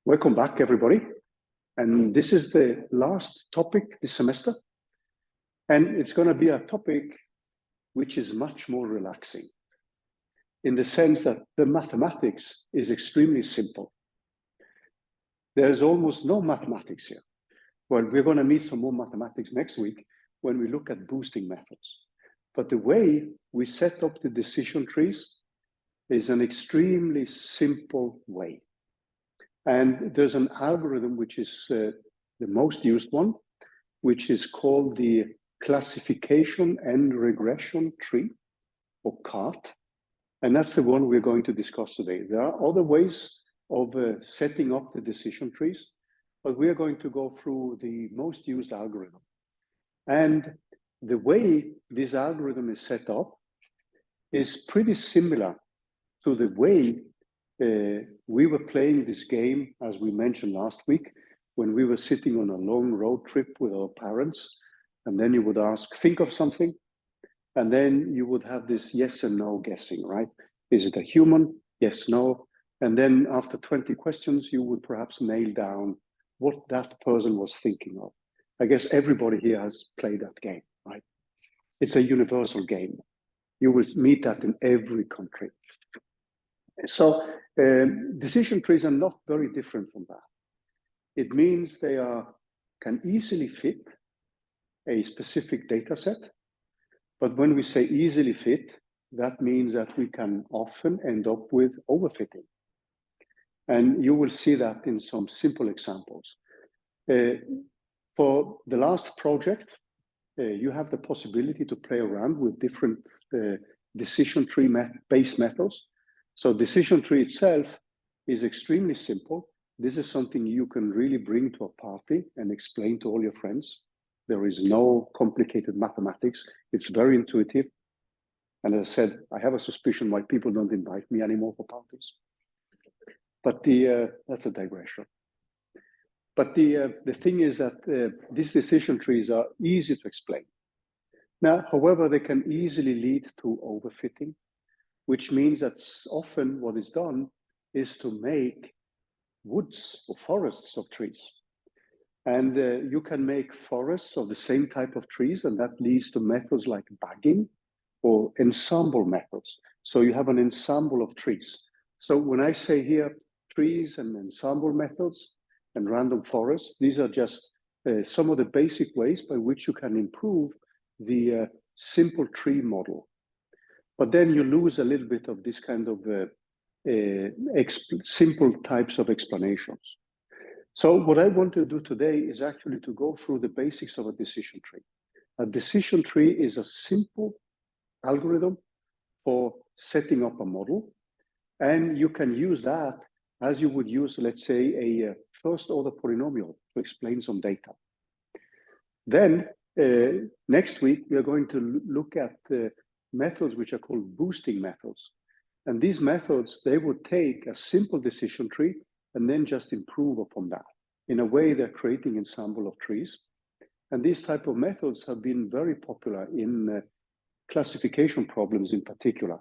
Welcome back, everybody. And this is the last topic this semester. And it's going to be a topic which is much more relaxing in the sense that the mathematics is extremely simple. There is almost no mathematics here. Well, we're going to meet some more mathematics next week when we look at boosting methods. But the way we set up the decision trees is an extremely simple way. And there's an algorithm which is the most used one, which is called the classification and regression tree, or CART. And that's the one we're going to discuss today. There are other ways of setting up the decision trees, but we are going to go through the most used algorithm. And the way this algorithm is set up is pretty similar to the way we were playing this game, as we mentioned last week, when we were sitting on a long road trip with our parents, and then you would ask, think of something, and then you would have this yes and no guessing, right? Is it a human? Yes, no. And then after 20 questions, you would perhaps nail down what that person was thinking of. I guess everybody here has played that game, right? It's a universal game. You will meet that in every country. So decision trees are not very different from that. It means they can easily fit a specific data set. But when we say easily fit, that means that we can often end up with overfitting. And you will see that in some simple examples. For the last project, you have the possibility to play around with different decision tree based methods. So decision tree itself is extremely simple. This is something you can really bring to a party and explain to all your friends. There is no complicated mathematics. It's very intuitive. And as I said, I have a suspicion why people don't invite me anymore for parties. But that's a digression. But the thing is that these decision trees are easy to explain. Now, however, they can easily lead to overfitting, which means that often what is done is to make woods or forests of trees. And you can make forests of the same type of trees, and that leads to methods like bagging or ensemble methods. So you have an ensemble of trees. So when I say here trees and ensemble methods and random forests, these are just some of the basic ways by which you can improve the simple tree model. But then you lose a little bit of this kind of simple types of explanations. So what I want to do today is actually to go through the basics of a decision tree. A decision tree is a simple algorithm for setting up a model. And you can use that as you would use, let's say, a first order polynomial to explain some data. Then next week, we are going to look at methods which are called boosting methods. And these methods, they would take a simple decision tree and then just improve upon that. In a way, they're creating ensemble of trees. And these type of methods have been very popular in classification problems in particular.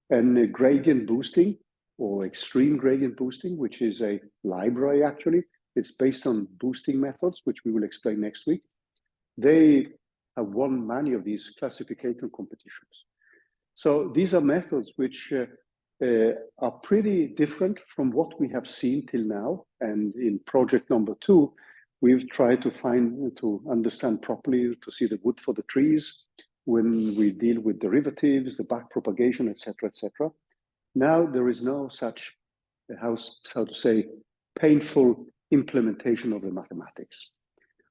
And gradient boosting or extreme gradient boosting, which is a library actually, it's based on boosting methods, which we will explain next week. They have won many of these classification competitions. So these are methods which are pretty different from what we have seen till now. And in project number 2, we've tried to understand properly, to see the wood for the trees when we deal with derivatives, the back propagation, etc., etc. Now there is no such, how to say, painful implementation of the mathematics.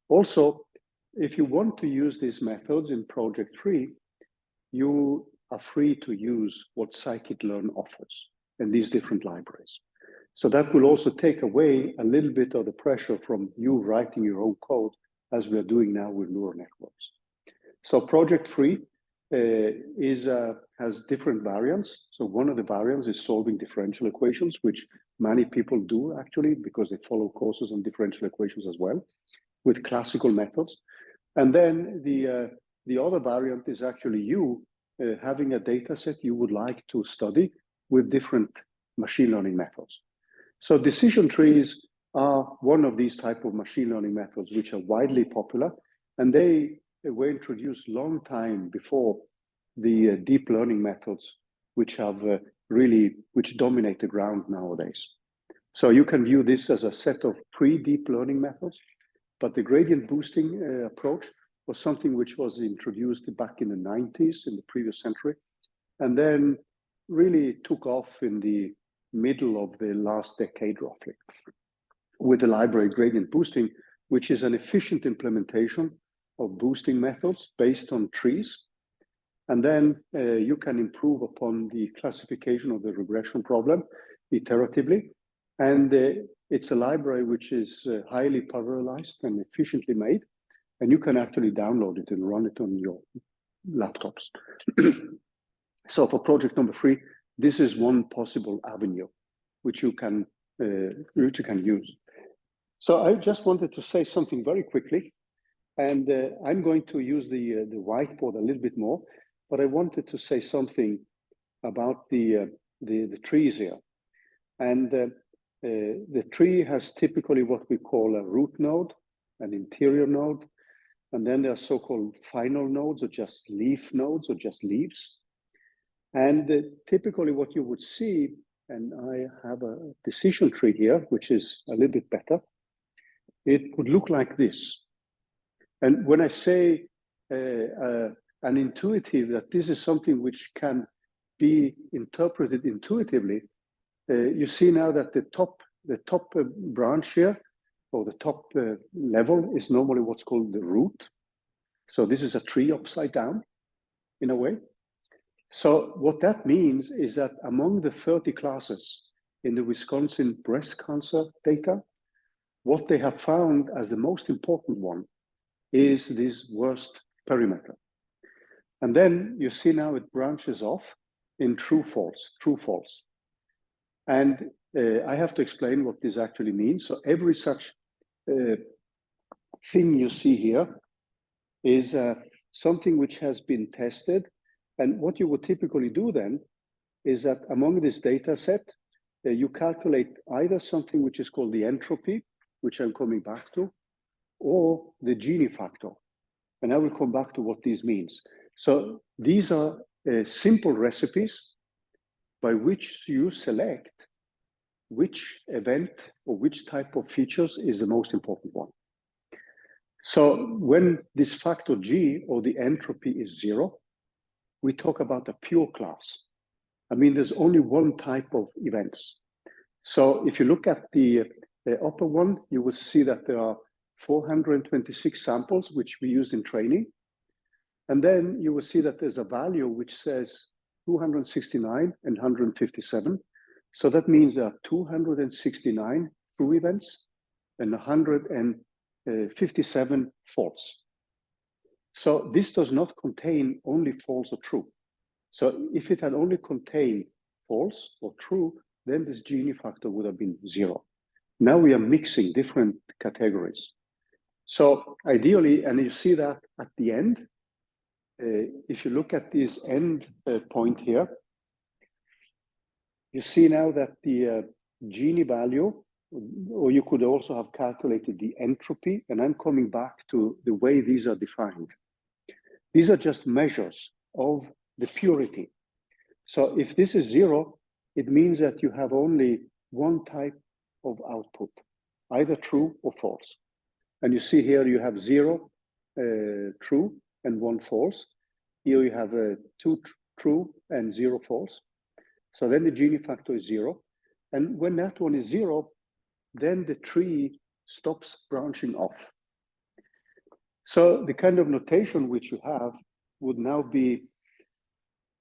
Also, if you want to use these methods in project 3, you are free to use what scikit-learn offers in these different libraries. So that will also take away a little bit of the pressure from you writing your own code, as we are doing now with neural networks. So project 3 has different variants. So one of the variants is solving differential equations, which many people do actually, because they follow courses on differential equations as well, with classical methods. And then the other variant is actually you having a data set you would like to study with different machine learning methods. So decision trees are one of these type of machine learning methods which are widely popular, and they were introduced long time before the deep learning methods which have which dominate the ground nowadays. So you can view this as a set of pre-deep learning methods, but the gradient boosting approach was something which was introduced back in the 90s in the previous century, and then really took off in the middle of the last decade roughly, with the library gradient boosting, which is an efficient implementation of boosting methods based on trees. And then you can improve upon the classification of the regression problem iteratively. And it's a library which is highly parallelized and efficiently made. And you can actually download it and run it on your laptops. So for project number 3, this is one possible avenue which you can use. So I just wanted to say something very quickly, and I'm going to use the whiteboard a little bit more, but I wanted to say something about the trees here. And the tree has typically what we call a root node, an interior node, and then there are so-called final nodes, or just leaf nodes, or just leaves. And typically what you would see, and I have a decision tree here, which is a little bit better, it would look like this. And when I say an intuitive, that this is something which can be interpreted intuitively, you see now that the top branch here, or the top level, is normally what's called the root. So this is a tree upside down, in a way. So what that means is that among the 30 classes in the Wisconsin breast cancer data, what they have found as the most important one is this worst perimeter. And then you see now it branches off in true, false. And I have to explain what this actually means. So every such thing you see here is something which has been tested. And what you would typically do then is that among this data set, you calculate either something which is called the entropy, which I'm coming back to, or the Gini factor. And I will come back to what this means. So these are simple recipes by which you select which event or which type of features is the most important one. So when this factor G, or the entropy, is 0, we talk about a pure class. I mean, there's only one type of events. So if you look at the upper one, you will see that there are 426 samples, which we use in training. And then you will see that there's a value which says 269 and 157. So that means there are 269 true events and 157 false. So this does not contain only false or true. So if it had only contained false or true, then this Gini factor would have been 0. Now we are mixing different categories. So ideally, and you see that at the end, if you look at this end point here, you see now that the Gini value, or you could also have calculated the entropy, and I'm coming back to the way these are defined. These are just measures of the purity. So if this is 0, it means that you have only one type of output, either true or false. And you see here you have 0 true and 1 false. Here you have 2 true and 0 false. So then the Gini factor is 0. And when that one is 0, then the tree stops branching off. So the kind of notation which you have would now be,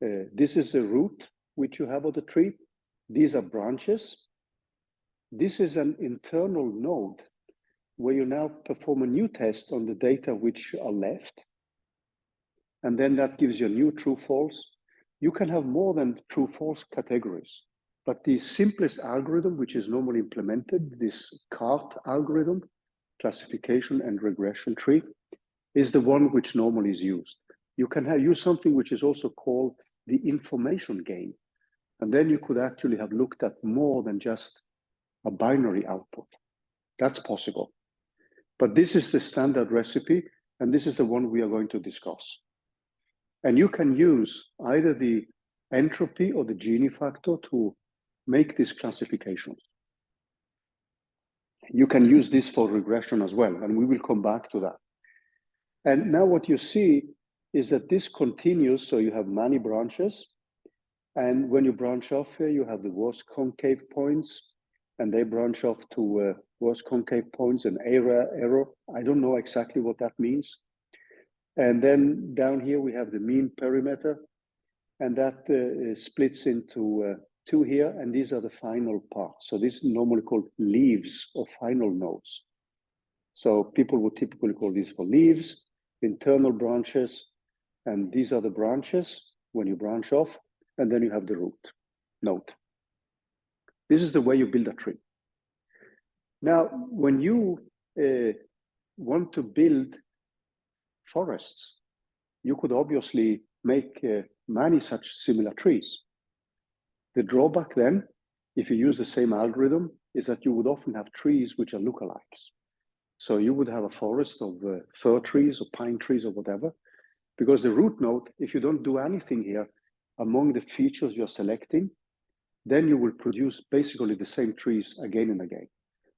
this is the root which you have of the tree. These are branches. This is an internal node where you now perform a new test on the data which are left. And then that gives you a new true false. You can have more than true false categories, but the simplest algorithm, which is normally implemented, this CART algorithm, classification and regression tree, is the one which normally is used. You can use something which is also called the information gain. And then you could actually have looked at more than just a binary output. That's possible. But this is the standard recipe, and this is the one we are going to discuss. And you can use either the entropy or the Gini factor to make these classifications. You can use this for regression as well, and we will come back to that. And now what you see is that this continues, so you have many branches, and when you branch off here, you have the worst concave points, and they branch off to worst concave points and error. I don't know exactly what that means. And then down here, we have the mean perimeter, and that splits into two here, and these are the final parts. So this is normally called leaves or final nodes. So people would typically call these for leaves, internal branches, and these are the branches when you branch off, and then you have the root node. This is the way you build a tree. Now, when you want to build forests, you could obviously make many such similar trees. The drawback then, if you use the same algorithm, is that you would often have trees which are lookalikes. So you would have a forest of fir trees or pine trees or whatever, because the root node, if you don't do anything here, among the features you're selecting, then you will produce basically the same trees again and again.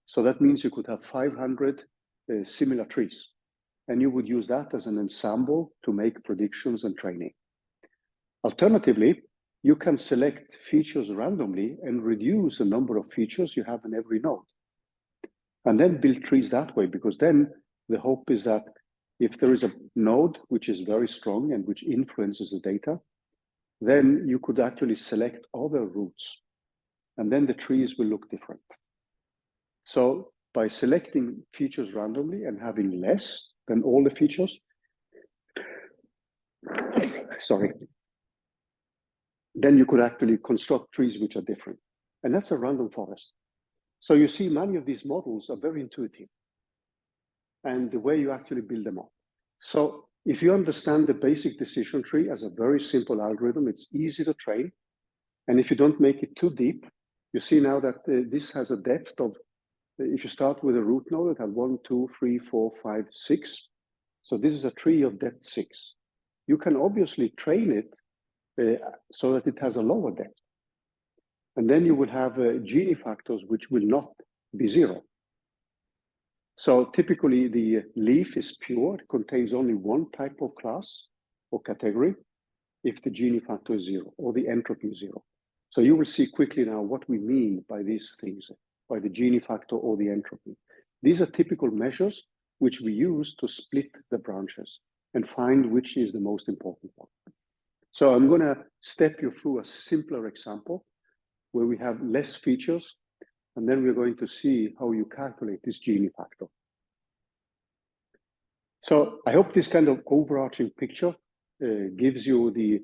So that means you could have 500 similar trees, and you would use that as an ensemble to make predictions and training. Alternatively, you can select features randomly and reduce the number of features you have in every node. And then build trees that way, because then the hope is that if there is a node which is very strong and which influences the data, then you could actually select other roots, and then the trees will look different. So by selecting features randomly and having less than all the features, sorry, then you could actually construct trees which are different. And that's a random forest. So you see many of these models are very intuitive, and the way you actually build them up. So if you understand the basic decision tree as a very simple algorithm, it's easy to train. And if you don't make it too deep, you see now that this has a depth of, if you start with a root node, it has 1, 2, 3, 4, 5, 6. So this is a tree of depth 6. You can obviously train it so that it has a lower depth. And then you will have Gini factors which will not be 0. So typically the leaf is pure, it contains only one type of class or category if the Gini factor is 0 or the entropy is 0. So you will see quickly now what we mean by these things, by the Gini factor or the entropy. These are typical measures which we use to split the branches and find which is the most important one. So I'm going to step you through a simpler example where we have less features, and then we're going to see how you calculate this Gini factor. So I hope this kind of overarching picture gives you the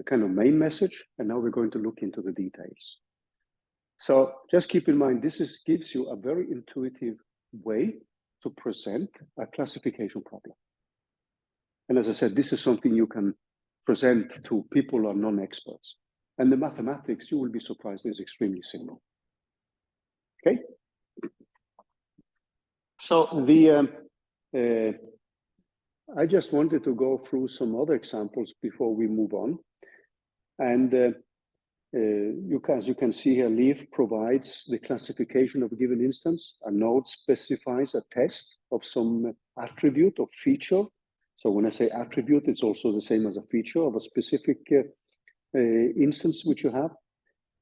kind of main message, and now we're going to look into the details. So just keep in mind, this gives you a very intuitive way to present a classification problem. And as I said, this is something you can present to people who are non-experts. And the mathematics, you will be surprised, is extremely simple. Okay? So I just wanted to go through some other examples before we move on. And as you can see here, Leaf provides the classification of a given instance. A node specifies a test of some attribute or feature. So when I say attribute, it's also the same as a feature of a specific instance which you have.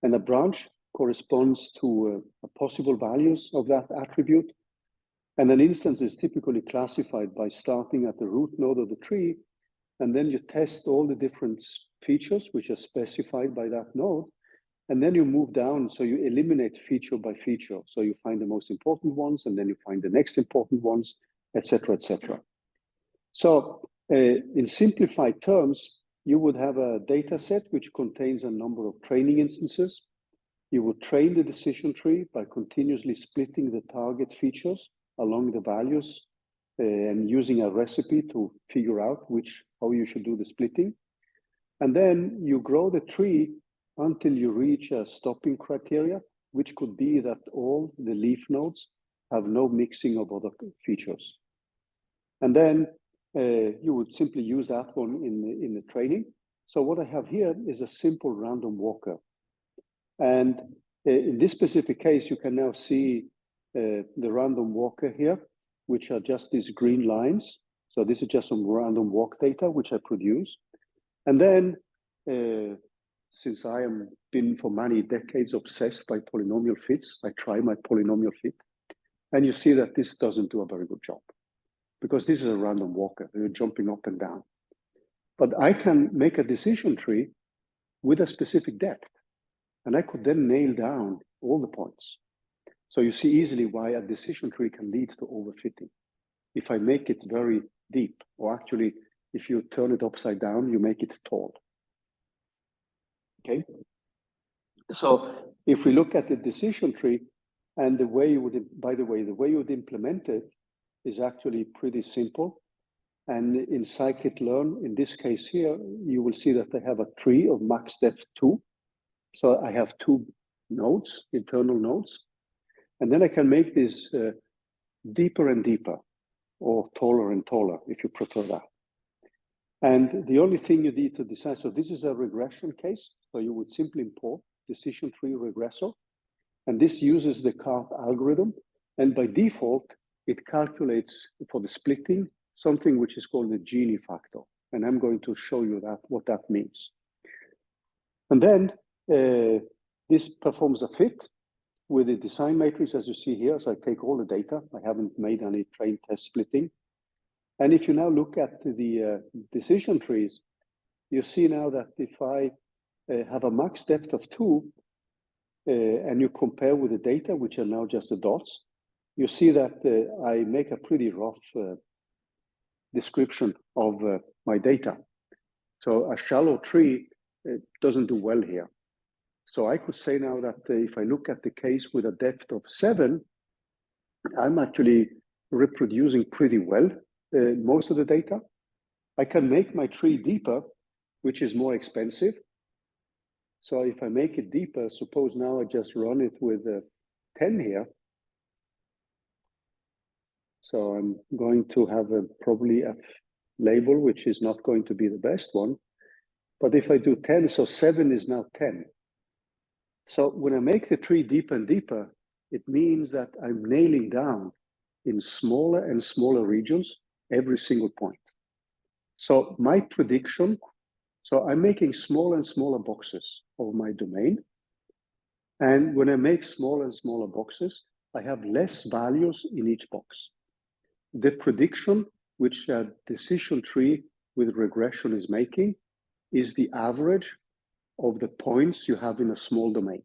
And a branch corresponds to possible values of that attribute. And an instance is typically classified by starting at the root node of the tree, and then you test all the different features which are specified by that node, and then you move down, so you eliminate feature by feature. So you find the most important ones, and then you find the next important ones, etc., etc. So in simplified terms, you would have a data set which contains a number of training instances. You would train the decision tree by continuously splitting the target features along the values and using a recipe to figure out how you should do the splitting. And then you grow the tree until you reach a stopping criteria, which could be that all the leaf nodes have no mixing of other features. And then you would simply use that one in the training. So what I have here is a simple random walker. And in this specific case, you can now see the random walker here, which are just these green lines. So this is just some random walk data, which I produce. And then, since I have been for many decades obsessed by polynomial fits, I try my polynomial fit. And you see that this doesn't do a very good job, because this is a random walker, you're jumping up and down. But I can make a decision tree with a specific depth, and I could then nail down all the points. So you see easily why a decision tree can lead to overfitting. If I make it very deep, or actually, if you turn it upside down, you make it tall. Okay? So if we look at the decision tree, and the way you would, by the way, the way you would implement it is actually pretty simple. And in scikit-learn, in this case here, you will see that I have a tree of max depth 2. So I have 2 nodes, internal nodes. And then I can make this deeper and deeper, or taller and taller, if you prefer that. And the only thing you need to decide, so this is a regression case. So you would simply import decision tree regressor. And this uses the CART algorithm. And by default, it calculates for the splitting something which is called the Gini factor. And I'm going to show you that what that means. And then this performs a fit with the design matrix, as you see here. So I take all the data. I haven't made any train test splitting. And if you now look at the decision trees, you see now that if I have a max depth of 2, and you compare with the data, which are now just the dots, you see that I make a pretty rough description of my data. So a shallow tree doesn't do well here. So I could say now that if I look at the case with a depth of 7, I'm actually reproducing pretty well most of the data. I can make my tree deeper, which is more expensive. So if I make it deeper, suppose now I just run it with 10 here. So I'm going to have probably a label, which is not going to be the best one. But if I do 10, so 7 is now 10. So when I make the tree deeper and deeper, it means that I'm nailing down in smaller and smaller regions every single point. So my prediction, so I'm making smaller and smaller boxes of my domain. And when I make smaller and smaller boxes, I have less values in each box. The prediction which a decision tree with regression is making is the average of the points you have in a small domain.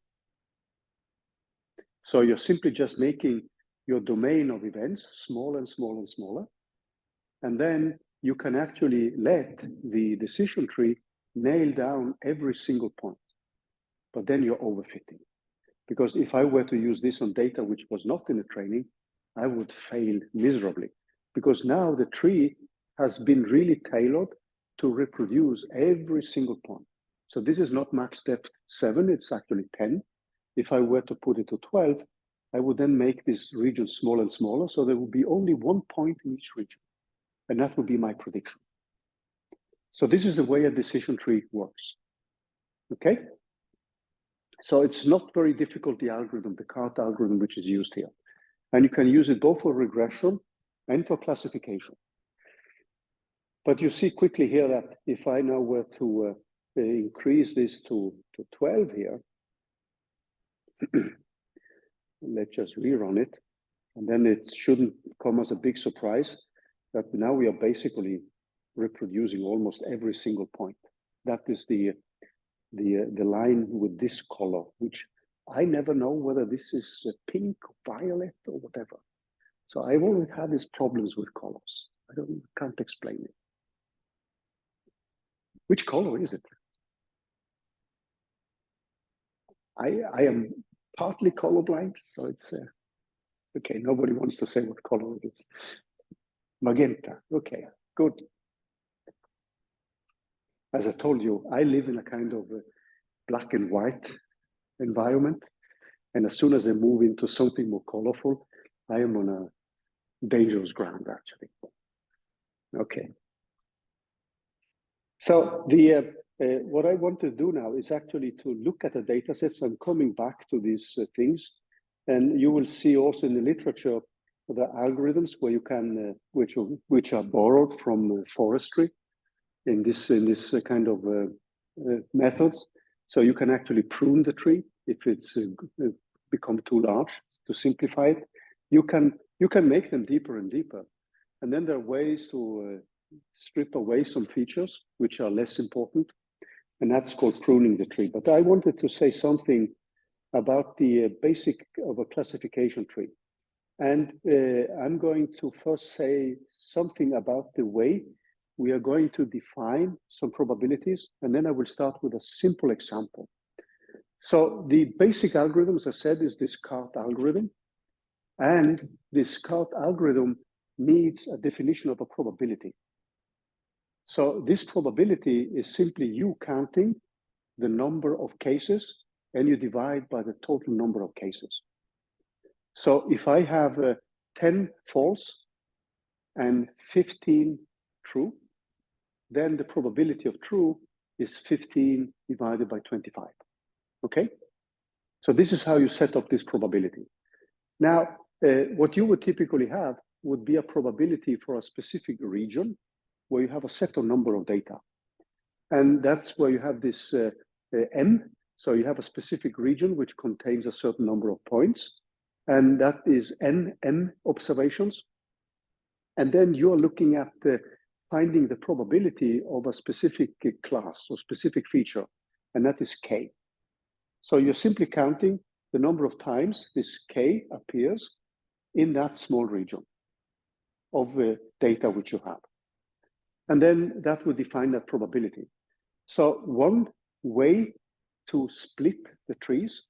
So you're simply just making your domain of events smaller and smaller and smaller. And then you can actually let the decision tree nail down every single point. But then you're overfitting. Because if I were to use this on data which was not in the training, I would fail miserably. Because now the tree has been really tailored to reproduce every single point. So this is not max depth 7, it's actually 10. If I were to put it to 12, I would then make this region smaller and smaller, so there would be only 1 point in each region. And that would be my prediction. So this is the way a decision tree works. Okay? So it's not very difficult, the algorithm, the CART algorithm, which is used here. And you can use it both for regression and for classification. But you see quickly here that if I now were to increase this to 12 here, let's just rerun it, and then it shouldn't come as a big surprise that now we are basically reproducing almost every single point. That is the line with this color, which I never know whether this is pink or violet or whatever. So I've always had these problems with colors. Can't explain it. Which color is it? I am partly colorblind, so it's okay. Nobody wants to say what color it is. Magenta. Okay, good. As I told you, I live in a kind of black and white environment, and as soon as I move into something more colorful, I am on a dangerous ground, actually. Okay. So what I want to do now is actually to look at the data sets. I'm coming back to these things, and you will see also in the literature the algorithms where you can, which are borrowed from forestry in this kind of methods. So you can actually prune the tree if it's become too large. To simplify it, you can make them deeper and deeper, and then there are ways to strip away some features which are less important, and that's called pruning the tree. But I wanted to say something about the basic of a classification tree. And I'm going to first say something about the way we are going to define some probabilities, and then I will start with a simple example. So the basic algorithm, as I said, is this CART algorithm. And this CART algorithm needs a definition of a probability. So this probability is simply you counting the number of cases and you divide by the total number of cases. So if I have 10 false and 15 true, then the probability of true is 15 divided by 25, okay? So this is how you set up this probability. Now, what you would typically have would be a probability for a specific region where you have a set of number of data. And that's where you have this M. So you have a specific region which contains a certain number of points. And that is N observations. And then you're looking at finding the probability of a specific class or specific feature, and that is K. So you're simply counting the number of times this K appears in that small region of data which you have. And then that would define that probability. So one way to split the trees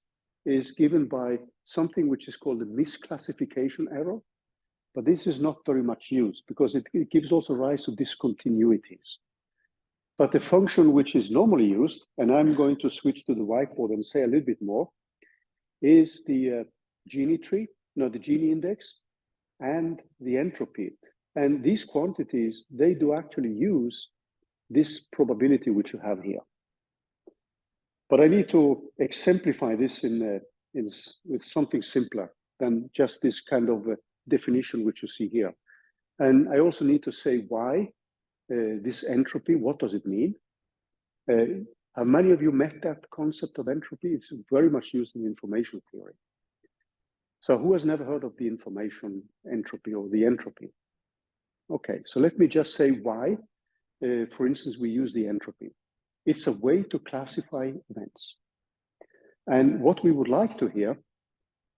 is given by something which is called the misclassification error. But this is not very much used because it gives also rise to discontinuities. But the function which is normally used, and I'm going to switch to the whiteboard and say a little bit more, is the Gini tree, no, the Gini index and the entropy. And these quantities, they do actually use this probability which you have here. But I need to exemplify this with something simpler than just this kind of definition which you see here. And I also need to say why this entropy, what does it mean? Have many of you met that concept of entropy? It's very much used in information theory. So who has never heard of the information entropy or the entropy? Okay, so let me just say why, for instance, we use the entropy. It's a way to classify events. And what we would like to hear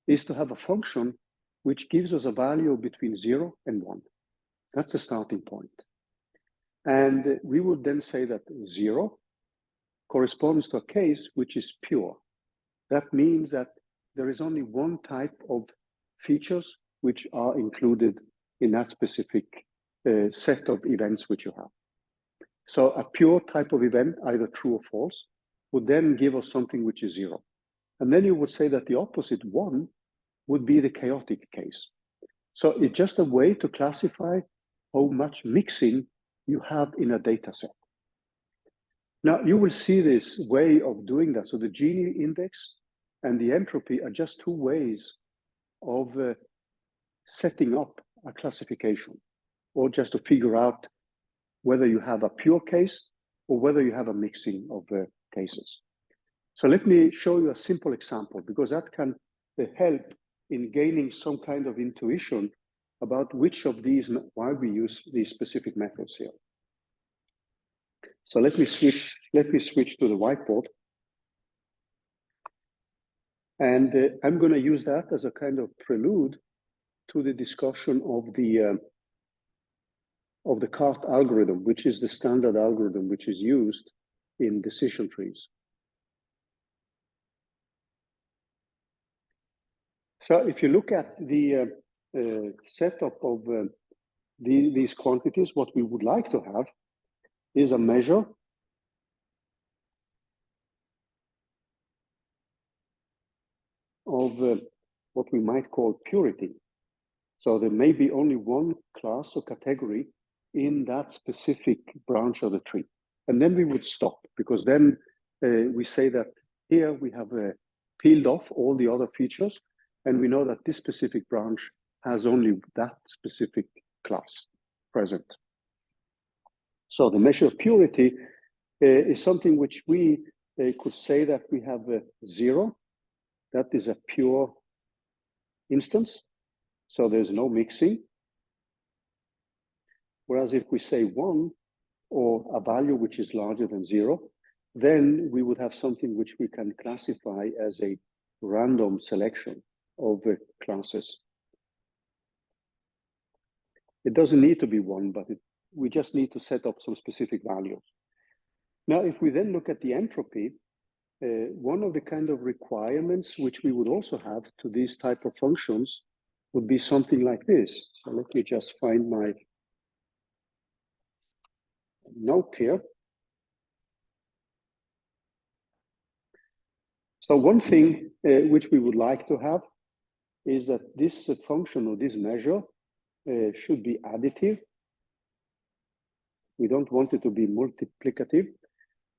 is to have a function which gives us a value between 0 and 1. That's the starting point. And we would then say that 0 corresponds to a case which is pure. That means that there is only one type of features which are included in that specific set of events which you have. So a pure type of event, either true or false, would then give us something which is 0. And then you would say that the opposite 1 would be the chaotic case. So it's just a way to classify how much mixing you have in a data set. Now, you will see this way of doing that. So the Gini index and the entropy are just two ways of setting up a classification, or just to figure out whether you have a pure case or whether you have a mixing of cases. So let me show you a simple example, because that can help in gaining some kind of intuition about which of these, why we use these specific methods here. So let me switch to the whiteboard. And I'm going to use that as a kind of prelude to the discussion of the CART algorithm, which is the standard algorithm which is used in decision trees. So if you look at the setup of these quantities, what we would like to have is a measure of what we might call purity. So there may be only one class or category in that specific branch of the tree. And then we would stop, because then we say that here we have peeled off all the other features, and we know that this specific branch has only that specific class present. So the measure of purity is something which we could say that we have a 0. That is a pure instance. So there's no mixing. Whereas if we say 1 or a value which is larger than 0, then we would have something which we can classify as a random selection of classes. It doesn't need to be 1, but we just need to set up some specific values. Now, if we then look at the entropy, one of the kind of requirements which we would also have to these type of functions would be something like this. So let me just find my note here. So one thing which we would like to have is that this function or this measure should be additive. We don't want it to be multiplicative.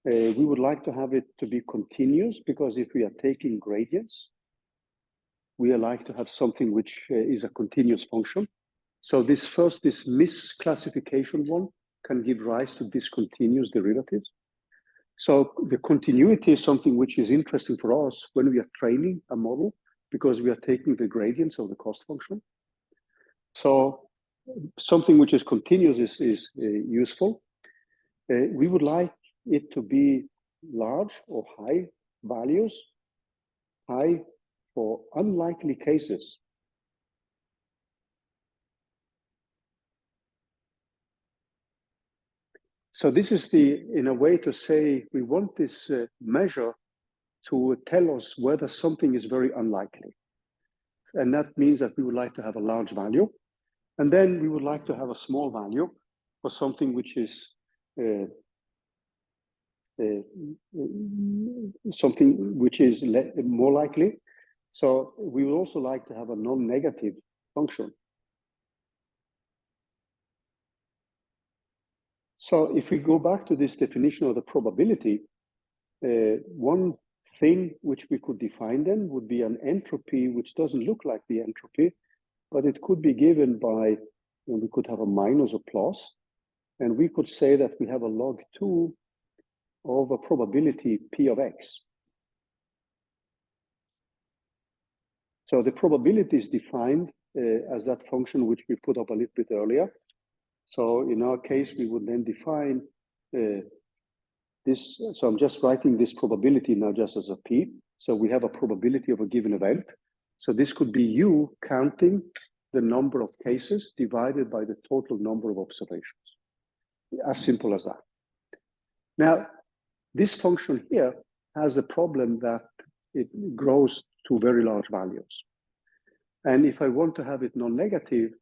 We would like to have it to be continuous, because if we are taking gradients, we like to have something which is a continuous function. So this misclassification one can give rise to discontinuous derivatives. So the continuity is something which is interesting for us when we are training a model, because we are taking the gradients of the cost function. So something which is continuous is useful. We would like it to be large or high values, high for unlikely cases. So this is in a way to say, we want this measure to tell us whether something is very unlikely. And that means that we would like to have a large value. And then we would like to have a small value for something which is more likely. So we would also like to have a non-negative function. So if we go back to this definition of the probability, one thing which we could define then would be an entropy which doesn't look like the entropy, but it could be given by, we could have a minus or plus, and we could say that we have a log 2 of a probability P of X. So the probability is defined as that function which we put up a little bit earlier. So in our case, we would then define this. So I'm just writing this probability now just as a P. So we have a probability of a given event. So this could be you counting the number of cases divided by the total number of observations. As simple as that. Now, this function here has a problem that it grows to very large values. And if I want to have it non-negative,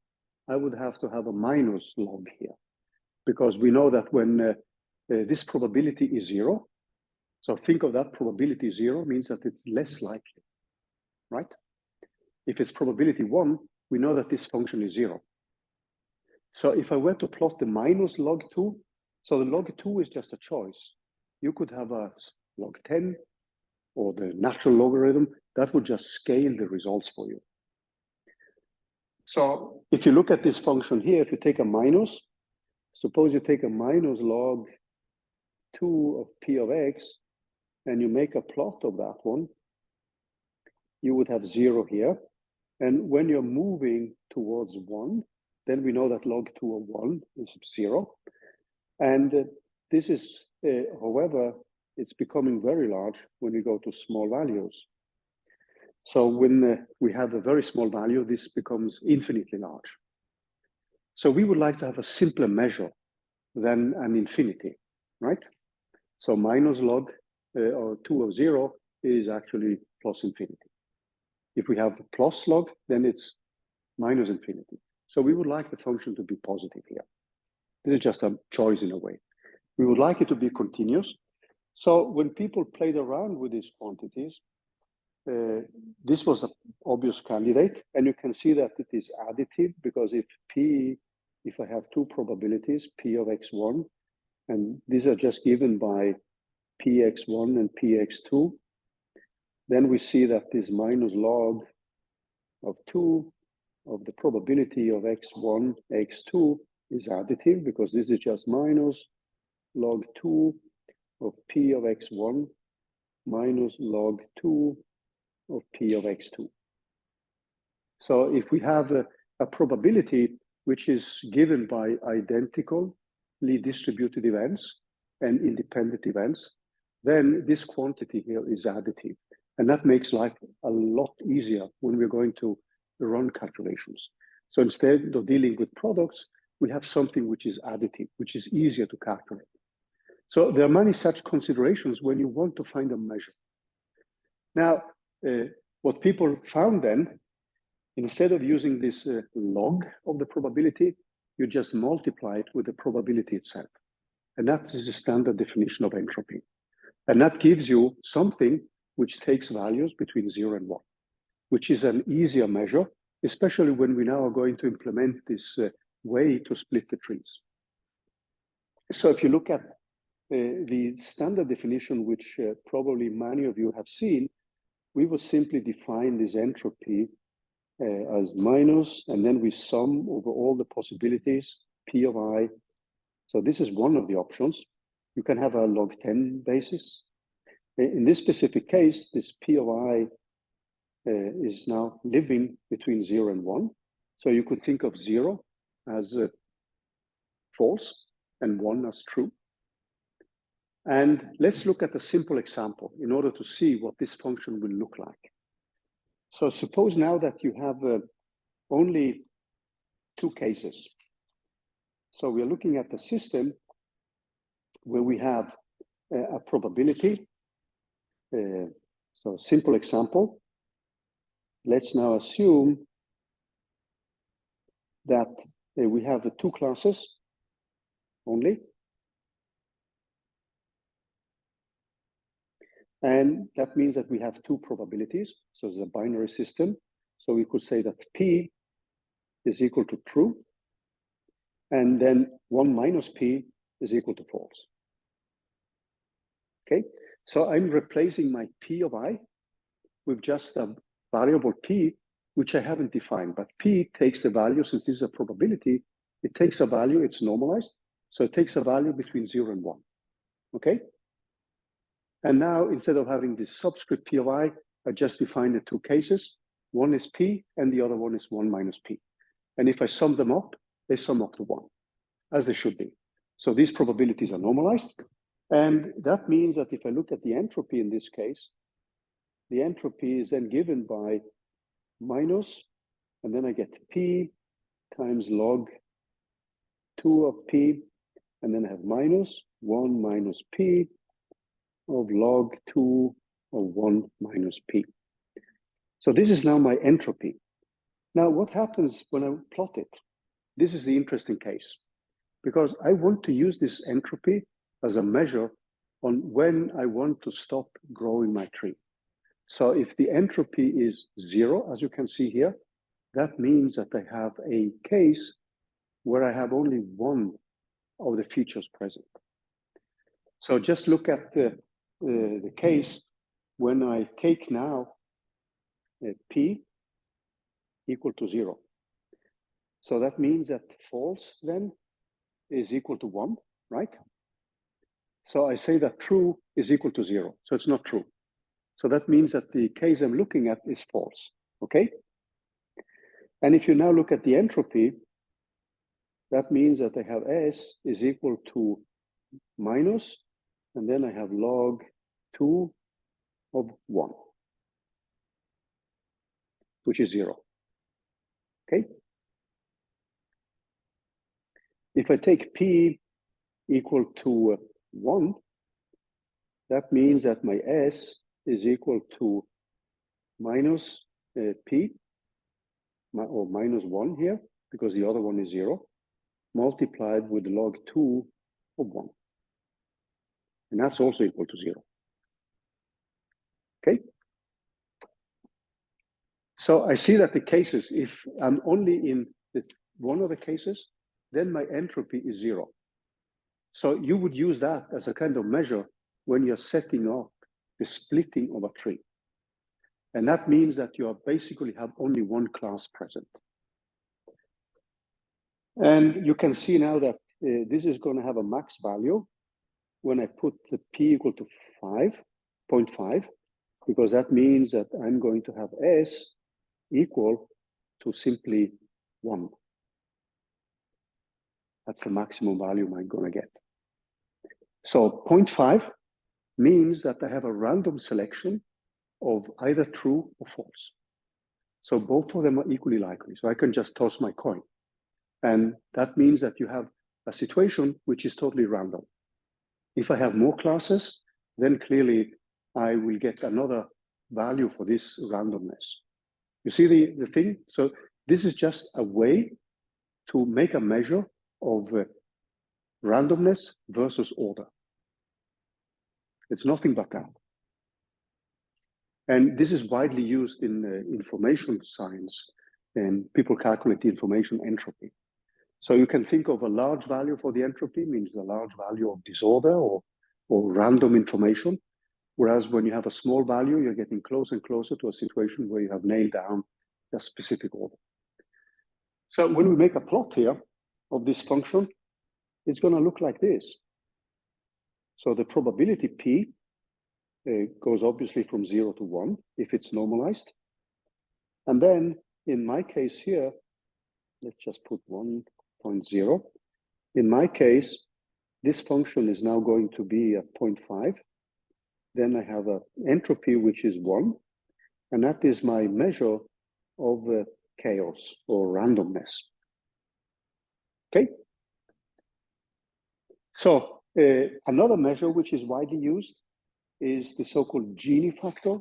I would have to have a minus log here, because we know that when this probability is 0, so think of that probability 0 means that it's less likely, right? If it's probability 1, we know that this function is 0. So if I were to plot the minus log 2, so the log 2 is just a choice. You could have a log 10 or the natural logarithm that would just scale the results for you. So if you look at this function here, if you take a minus, suppose you take a minus log 2 of P of X, and you make a plot of that one, you would have 0 here. And when you're moving towards 1, then we know that log 2 of 1 is 0. And this is, however, it's becoming very large when we go to small values. So when we have a very small value, this becomes infinitely large. So we would like to have a simpler measure than an infinity, right? So minus log or 2 of 0 is actually plus infinity. If we have plus log, then it's minus infinity. So we would like the function to be positive here. This is just a choice in a way. We would like it to be continuous. So when people played around with these quantities, this was an obvious candidate, and you can see that it is additive because if I have two probabilities, P of x1, and these are just given by Px1 and Px2, then we see that this minus log of 2 of the probability of x1, x2 is additive because this is just minus log 2 of P of x1 minus log 2 of P of x2. So if we have a probability which is given by identically distributed events and independent events, then this quantity here is additive. And that makes life a lot easier when we're going to run calculations. So instead of dealing with products, we have something which is additive, which is easier to calculate. So there are many such considerations when you want to find a measure. Now, what people found then, instead of using this log of the probability, you just multiply it with the probability itself. And that is the standard definition of entropy. And that gives you something which takes values between 0 and 1, which is an easier measure, especially when we now are going to implement this way to split the trees. So if you look at the standard definition, which probably many of you have seen, we would simply define this entropy as minus, and then we sum over all the possibilities, P of I. So this is one of the options. You can have a log 10 basis. In this specific case, this P of I is now living between 0 and 1. So you could think of 0 as false and 1 as true. And let's look at a simple example in order to see what this function will look like. So suppose now that you have only two cases. So we are looking at the system where we have a probability. So simple example. Let's now assume that we have the two classes only. And that means that we have two probabilities. So it's a binary system. So we could say that P is equal to true. And then 1 minus P is equal to false. Okay, so I'm replacing my P of I with just a variable P, which I haven't defined. But P takes a value, since this is a probability, it takes a value, it's normalized. So it takes a value between 0 and 1. Okay? And now, instead of having this subscript P of I just define the two cases. One is P, and the other one is 1 minus P. And if I sum them up, they sum up to 1, as they should be. So these probabilities are normalized. And that means that if I look at the entropy in this case, the entropy is then given by minus, and then I get P times log 2 of P, and then I have minus 1 minus P of log 2 of 1 minus P. So this is now my entropy. Now, what happens when I plot it? This is the interesting case, because I want to use this entropy as a measure on when I want to stop growing my tree. So if the entropy is 0, as you can see here, that means that I have a case where I have only one of the features present. So just look at the case when I take now P equal to 0. So that means that false then is equal to 1, right? So I say that true is equal to 0. So it's not true. So that means that the case I'm looking at is false, okay? And if you now look at the entropy, that means that I have S is equal to minus, and then I have log 2 of 1, which is 0, okay? If I take P equal to 1, that means that my S is equal to minus P, or minus 1 here, because the other one is 0, multiplied with log 2 of 1. And that's also equal to 0. Okay? So I see that the cases, if I'm only in one of the cases, then my entropy is 0. So you would use that as a kind of measure when you're setting up the splitting of a tree. And that means that you basically have only one class present. And you can see now that this is going to have a max value when I put the p equal to 5.5, because that means that I'm going to have s equal to simply 1. That's the maximum value I'm going to get. So 0.5 means that I have a random selection of either true or false. So both of them are equally likely. So I can just toss my coin. And that means that you have a situation which is totally random. If I have more classes, then clearly I will get another value for this randomness. You see the thing? So this is just a way to make a measure of randomness versus order. It's nothing but that. And this is widely used in information science, and people calculate the information entropy. So you can think of a large value for the entropy means a large value of disorder or random information. Whereas when you have a small value, you're getting closer and closer to a situation where you have nailed down a specific order. So when we make a plot here of this function, it's going to look like this. So the probability P goes obviously from 0 to 1 if it's normalized. And then in my case here, let's just put 1.0. In my case, this function is now going to be a 0.5. Then I have an entropy, which is 1. And that is my measure of chaos or randomness. Okay? So another measure which is widely used is the so-called Gini factor.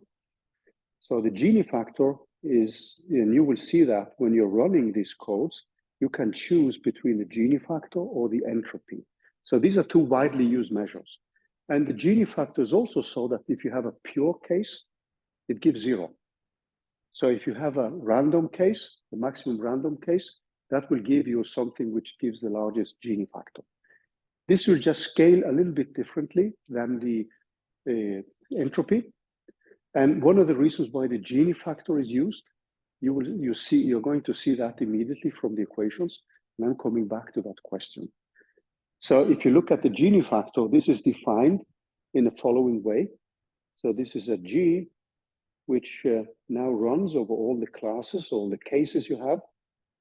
So the Gini factor is, and you will see that when you're running these codes, you can choose between the Gini factor or the entropy. So these are two widely used measures. And the Gini factor is also so that if you have a pure case, it gives 0. So if you have a random case, the maximum random case, that will give you something which gives the largest Gini factor. This will just scale a little bit differently than the entropy. And one of the reasons why the Gini factor is used, you're going to see that immediately from the equations. And I'm coming back to that question. So if you look at the Gini factor, this is defined in the following way. So this is a G which now runs over all the classes, all the cases you have.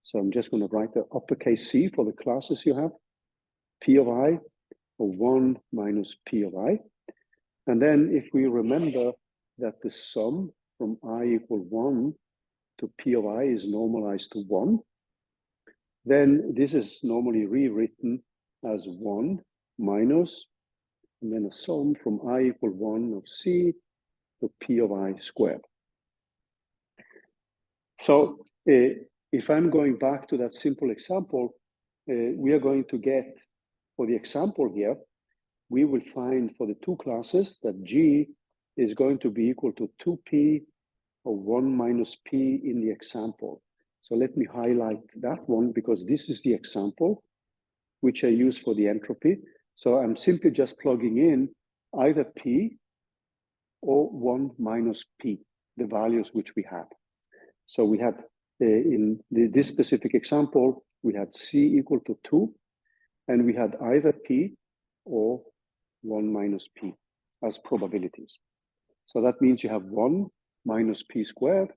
So I'm just going to write the uppercase C for the classes you have. P of I, or 1 minus P of I. And then if we remember that the sum from I equal 1 to P of I is normalized to 1, then this is normally rewritten as 1 minus, and then a sum from I equal 1 of C to P of I squared. So if I'm going back to that simple example, we are going to get, for the example here, we will find for the two classes that G is going to be equal to 2P of 1 minus P in the example. So let me highlight that one because this is the example which I use for the entropy. So I'm simply just plugging in either P or 1 minus P, the values which we had. So we had, in this specific example, we had C equal to 2, and we had either P or 1 minus P as probabilities. So that means you have 1 minus P squared,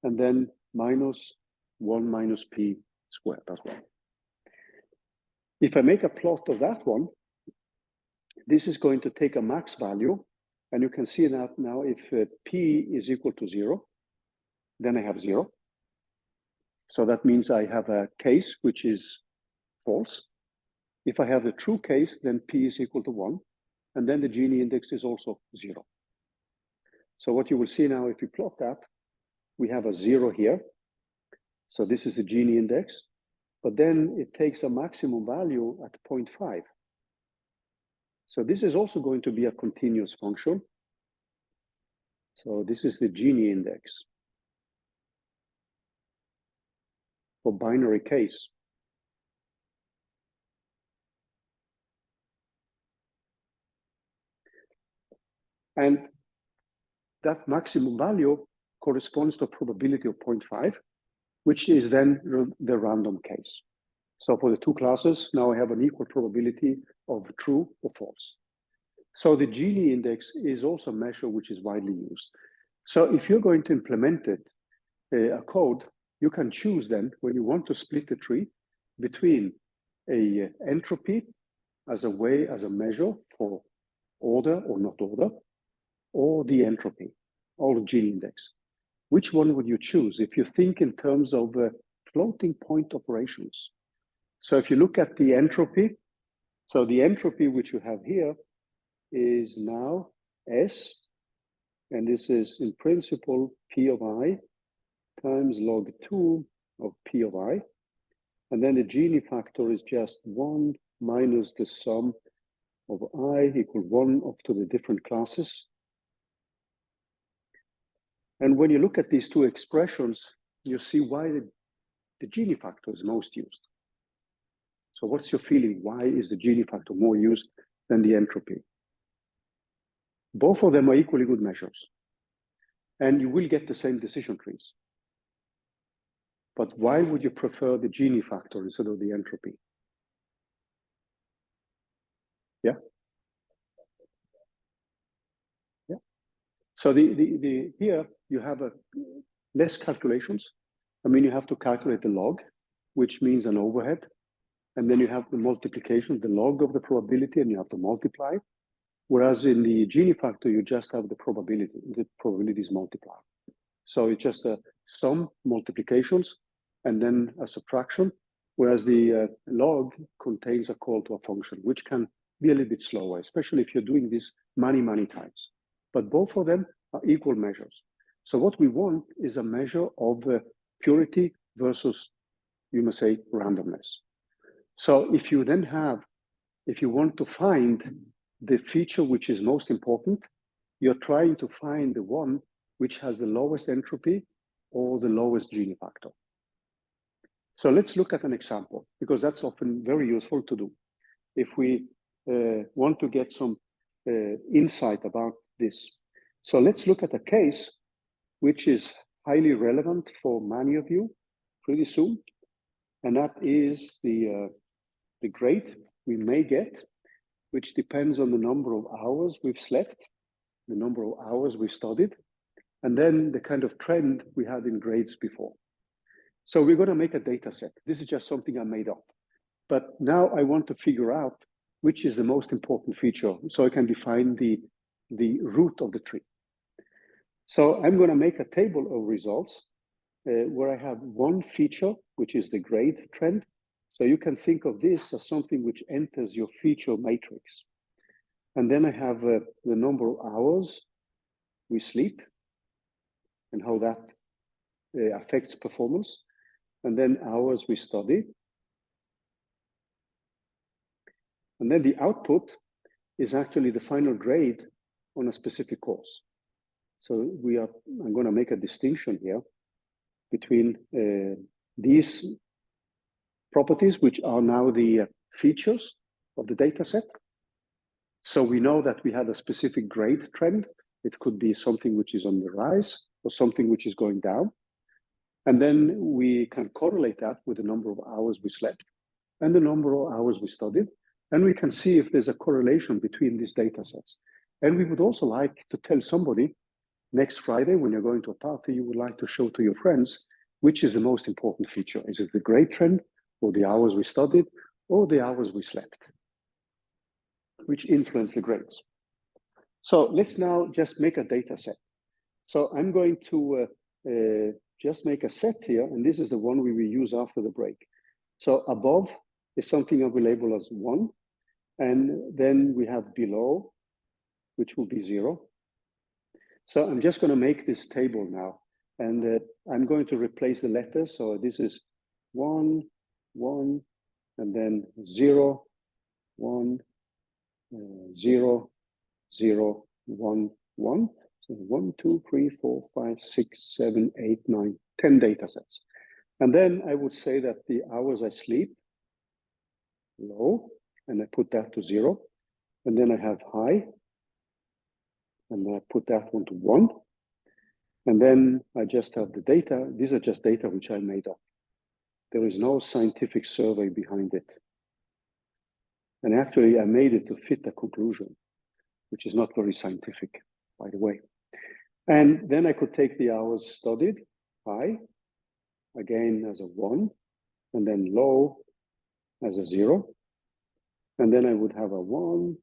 and then minus 1 minus P squared as well. If I make a plot of that one, this is going to take a max value, and you can see that now if P is equal to 0, then I have 0. So that means I have a case which is false. If I have the true case, then P is equal to 1, and then the Gini index is also 0. So what you will see now, if you plot that, we have a 0 here. So this is the Gini index, but then it takes a maximum value at 0.5. So this is also going to be a continuous function. So this is the Gini index. for binary case. And that maximum value corresponds to a probability of 0.5, which is then the random case. So for the two classes, now I have an equal probability of true or false. So the Gini index is also a measure which is widely used. So if you're going to implement it, a code, you can choose then when you want to split the tree between a entropy as a measure for order or not order, or the entropy, or the Gini index. Which one would you choose if you think in terms of floating point operations? So if you look at the entropy, so the entropy which you have here is now S, and this is in principle P of I times log 2 of P of I. And then the Gini factor is just 1 minus the sum of I equal 1 up to the different classes. And when you look at these two expressions, you see why the Gini factor is most used. So what's your feeling? Why is the Gini factor more used than the entropy? Both of them are equally good measures. And you will get the same decision trees. But why would you prefer the Gini factor instead of the entropy? Yeah? Yeah. So here you have less calculations. I mean, you have to calculate the log, which means an overhead. And then you have the multiplication, the log of the probability, and you have to multiply. Whereas in the Gini factor, you just have the probability. The probability is multiplied. So it's just a sum, multiplications, and then a subtraction. Whereas the log contains a call to a function, which can be a little bit slower, especially if you're doing this many times. But both of them are equal measures. So what we want is a measure of purity versus, you must say, randomness. So if you want to find the feature which is most important, you're trying to find the one which has the lowest entropy or the lowest Gini factor. So let's look at an example, because that's often very useful to do. If we want to get some insight about this. So let's look at a case which is highly relevant for many of you pretty soon. And that is the grade we may get, which depends on the number of hours we've slept, the number of hours we've studied, and then the kind of trend we had in grades before. So we're going to make a data set. This is just something I made up. But now I want to figure out which is the most important feature so I can define the root of the tree. So I'm going to make a table of results where I have one feature, which is the grade trend. So you can think of this as something which enters your feature matrix. And then I have the number of hours we sleep and how that affects performance. And then hours we study. And then the output is actually the final grade on a specific course. So I'm going to make a distinction here between these properties, which are now the features of the data set. So we know that we had a specific grade trend. It could be something which is on the rise or something which is going down. And then we can correlate that with the number of hours we slept and the number of hours we studied. And we can see if there's a correlation between these data sets. And we would also like to tell somebody next Friday, when you're going to a party, you would like to show to your friends, which is the most important feature. Is it the grade trend, or the hours we studied, or the hours we slept, which influence the grades? So let's now just make a data set. So I'm going to just make a set here, and this is the one we will use after the break. So above is something I will label as 1, and then we have below, which will be 0. So I'm just going to make this table now, and I'm going to replace the letters. So this is 1, 1, and then 0, 1, 0, 0, 1, 1. So 1, 2, 3, 4, 5, 6, 7, 8, 9, 10 data sets. And then I would say that the hours I sleep, low, and I put that to 0. And then I have high, and I put that one to 1. And then I just have the data. These are just data which I made up. There is no scientific survey behind it. And actually, I made it to fit a conclusion, which is not very scientific, by the way. And then I could take the hours studied, high, again as a 1, and then low as a 0. And then I would have a 1,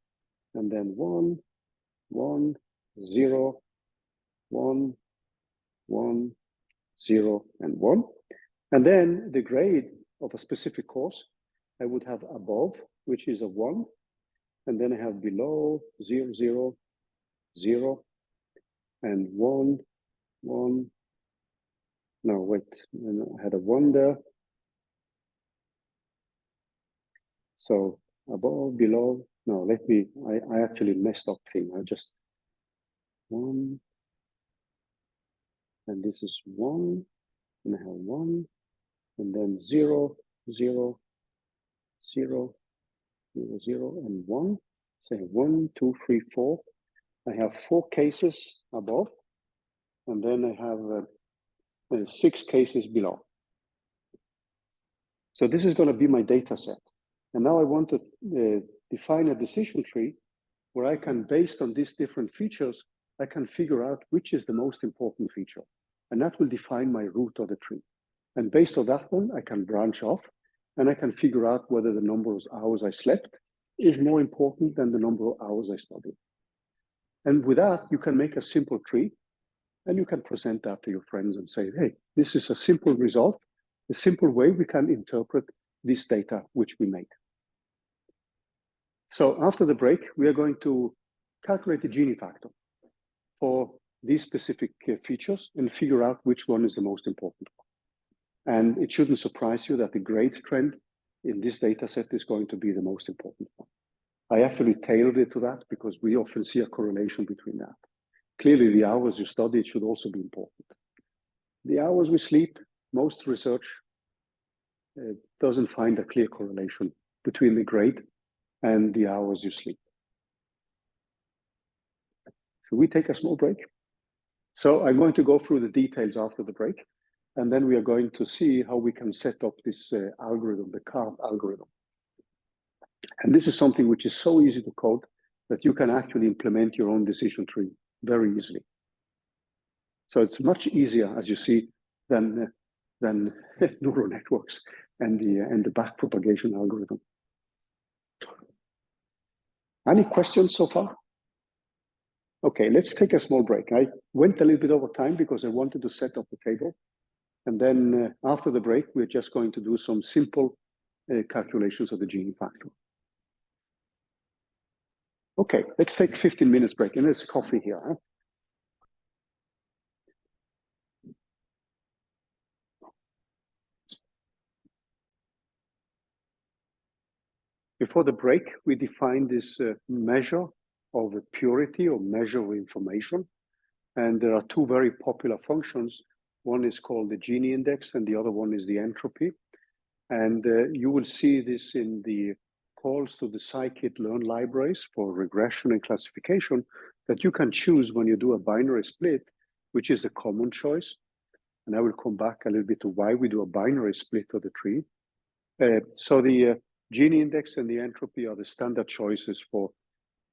and then 1, 1, 0, 1, 1, 0, and 1. And then the grade of a specific course, I would have above, which is a 1. And then I have below, 0, 0, 0, and 1, 1. No, wait, I had a 1 there. So above, below, no, I actually messed up thing. I just 1, and this is 1, and I have 1, and then 0, 0, 0, 0, 0, and 1. So 1, 2, 3, 4. I have 4 cases above, and then I have 6 cases below. So this is going to be my data set. And now I want to define a decision tree where I can, based on these different features, I can figure out which is the most important feature. And that will define my route of the tree. And based on that one, I can branch off and I can figure out whether the number of hours I slept is more important than the number of hours I studied. And with that, you can make a simple tree and you can present that to your friends and say, hey, this is a simple result, a simple way we can interpret this data which we made. So after the break, we are going to calculate the Gini factor for these specific features and figure out which one is the most important one. And it shouldn't surprise you that the grade trend in this data set is going to be the most important one. I actually tailored it to that because we often see a correlation between that. Clearly, the hours you study should also be important. The hours we sleep, most research doesn't find a clear correlation between the grade and the hours you sleep. Should we take a small break? So I'm going to go through the details after the break, and then we are going to see how we can set up this algorithm, the CART algorithm. And this is something which is so easy to code that you can actually implement your own decision tree very easily. So it's much easier, as you see, than neural networks and the backpropagation algorithm. Any questions so far? Okay, let's take a small break. I went a little bit over time because I wanted to set up the table. And then after the break, we're just going to do some simple calculations of the Gini factor. Okay, let's take 15 minutes break. And there's coffee here. Huh? Before the break, we defined this measure of purity or measure of information. And there are 2 very popular functions. One is called the Gini index and the other one is the entropy. And you will see this in the calls to the scikit-learn libraries for regression and classification that you can choose when you do a binary split, which is a common choice. And I will come back a little bit to why we do a binary split of the tree. So the Gini index and the entropy are the standard choices for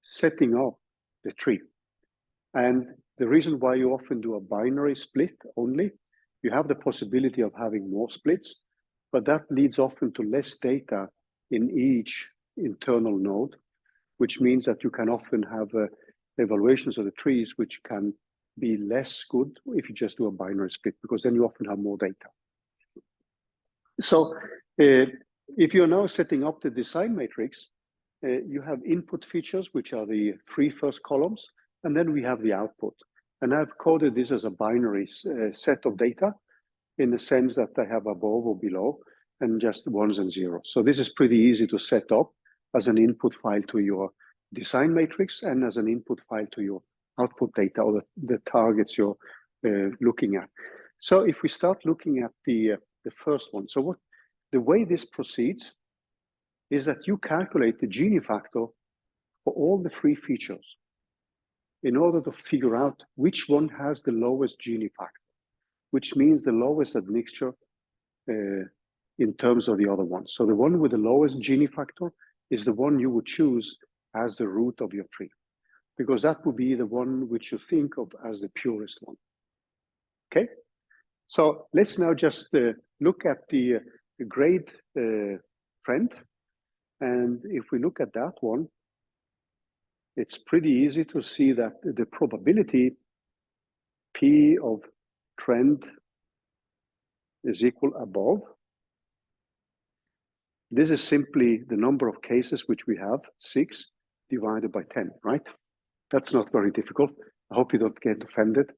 setting up the tree. And the reason why you often do a binary split only, you have the possibility of having more splits, but that leads often to less data in each internal node, which means that you can often have evaluations of the trees which can be less good if you just do a binary split, because then you often have more data. So if you're now setting up the design matrix, you have input features, which are the 3 first columns, and then we have the output. And I've coded this as a binary set of data in the sense that I have above or below and just ones and zeros. So this is pretty easy to set up as an input file to your design matrix and as an input file to your output data or the targets you're looking at. So if we start looking at the the first one. So the way this proceeds is that you calculate the Gini factor for all the three features in order to figure out which one has the lowest Gini factor, which means the lowest admixture in terms of the other ones. So the one with the lowest Gini factor is the one you would choose as the root of your tree, because that would be the one which you think of as the purest one. Okay, so let's now just look at the grade trend. And if we look at that one, it's pretty easy to see that the probability P of trend is equal above. This is simply the number of cases which we have, 6 divided by 10, right? That's not very difficult. I hope you don't get offended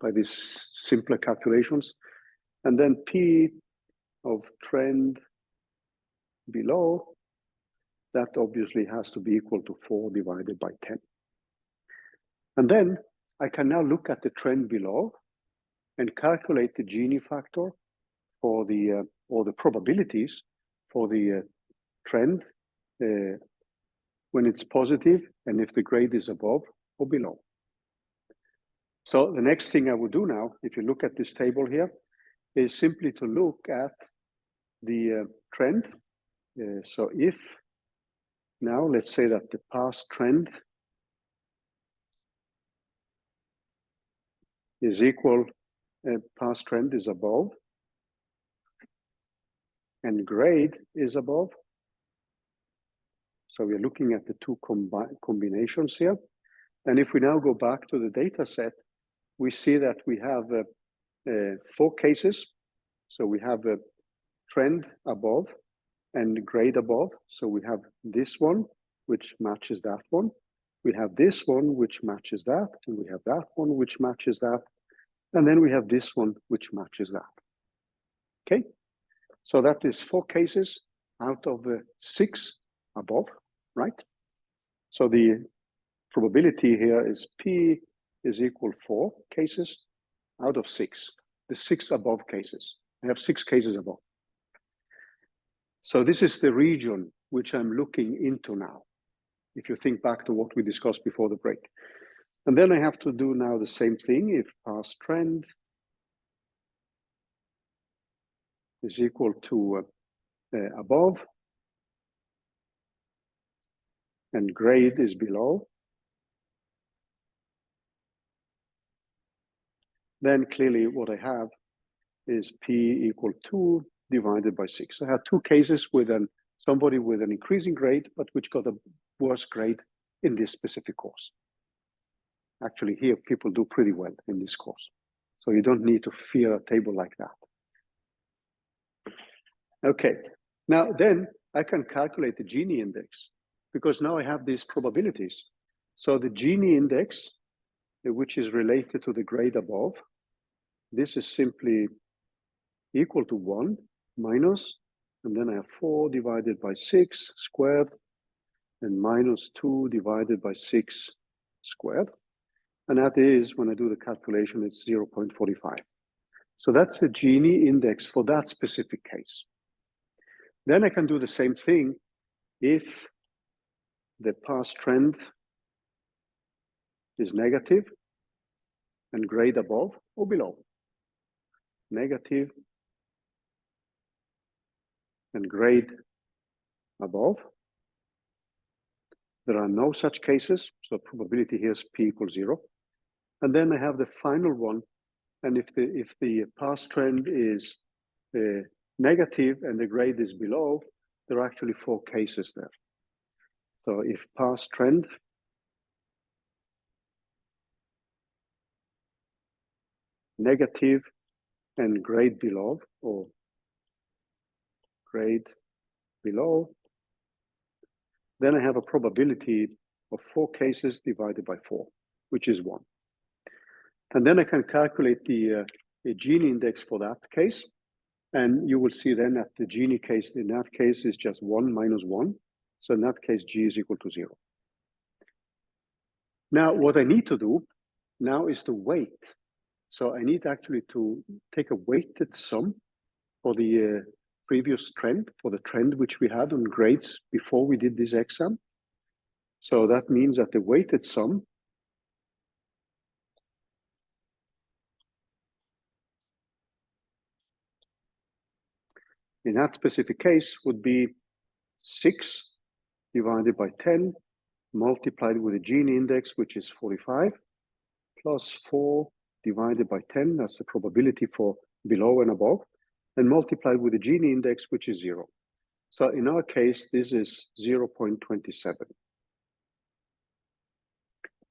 by these simpler calculations. And then P of trend below, that obviously has to be equal to 4 divided by 10. And then I can now look at the trend below and calculate the Gini factor for the, or the probabilities for the trend when it's positive and if the grade is above or below. So the next thing I will do now, if you look at this table here, is simply to look at the trend. So if now let's say that the past trend is equal, past trend is above, and grade is above. So we're looking at the two combinations here. And if we now go back to the data set, we see that we have 4 cases. So we have a trend above and grade above. So we have this one, which matches that one. We have this one, which matches that. And we have that one, which matches that. And then we have this one, which matches that. Okay, so that is 4 cases out of 6 above, right? So the probability here is P is equal 4 cases out of 6, the 6 above cases. I have 6 cases above. So this is the region which I'm looking into now, if you think back to what we discussed before the break. And then I have to do now the same thing. If past trend is equal to above and grade is below, then clearly what I have is P equal 2 divided by 6. I had 2 cases with somebody with an increasing grade, but which got a worse grade in this specific course. Actually, here people do pretty well in this course. So you don't need to fear a table like that. Okay, now then I can calculate the Gini index because now I have these probabilities. So the Gini index, which is related to the grade above, this is simply equal to 1 minus, and then I have 4 divided by 6 squared, and minus 2 divided by 6 squared. And that is, when I do the calculation, it's 0.45. So that's the Gini index for that specific case. Then I can do the same thing if the past trend is negative and grade above or below. Negative and grade above. There are no such cases, so probability here is P equals 0. And then I have the final one, and if the past trend is negative and the grade is below, there are actually 4 cases there. So if past trend negative and grade below, or grade below, then I have a probability of 4 cases divided by 4, which is 1. And then I can calculate the Gini index for that case. And you will see then that the Gini case in that case is just 1 minus 1. So in that case, G is equal to 0. Now, what I need to do now is to weight. So I need actually to take a weighted sum for the previous trend, for the trend which we had on grades before we did this exam. So that means that the weighted sum in that specific case would be 6 divided by 10 multiplied with the Gini index, which is 45, plus 4 divided by 10, that's the probability for below and above, and multiplied with the Gini index, which is 0. So in our case, this is 0.27.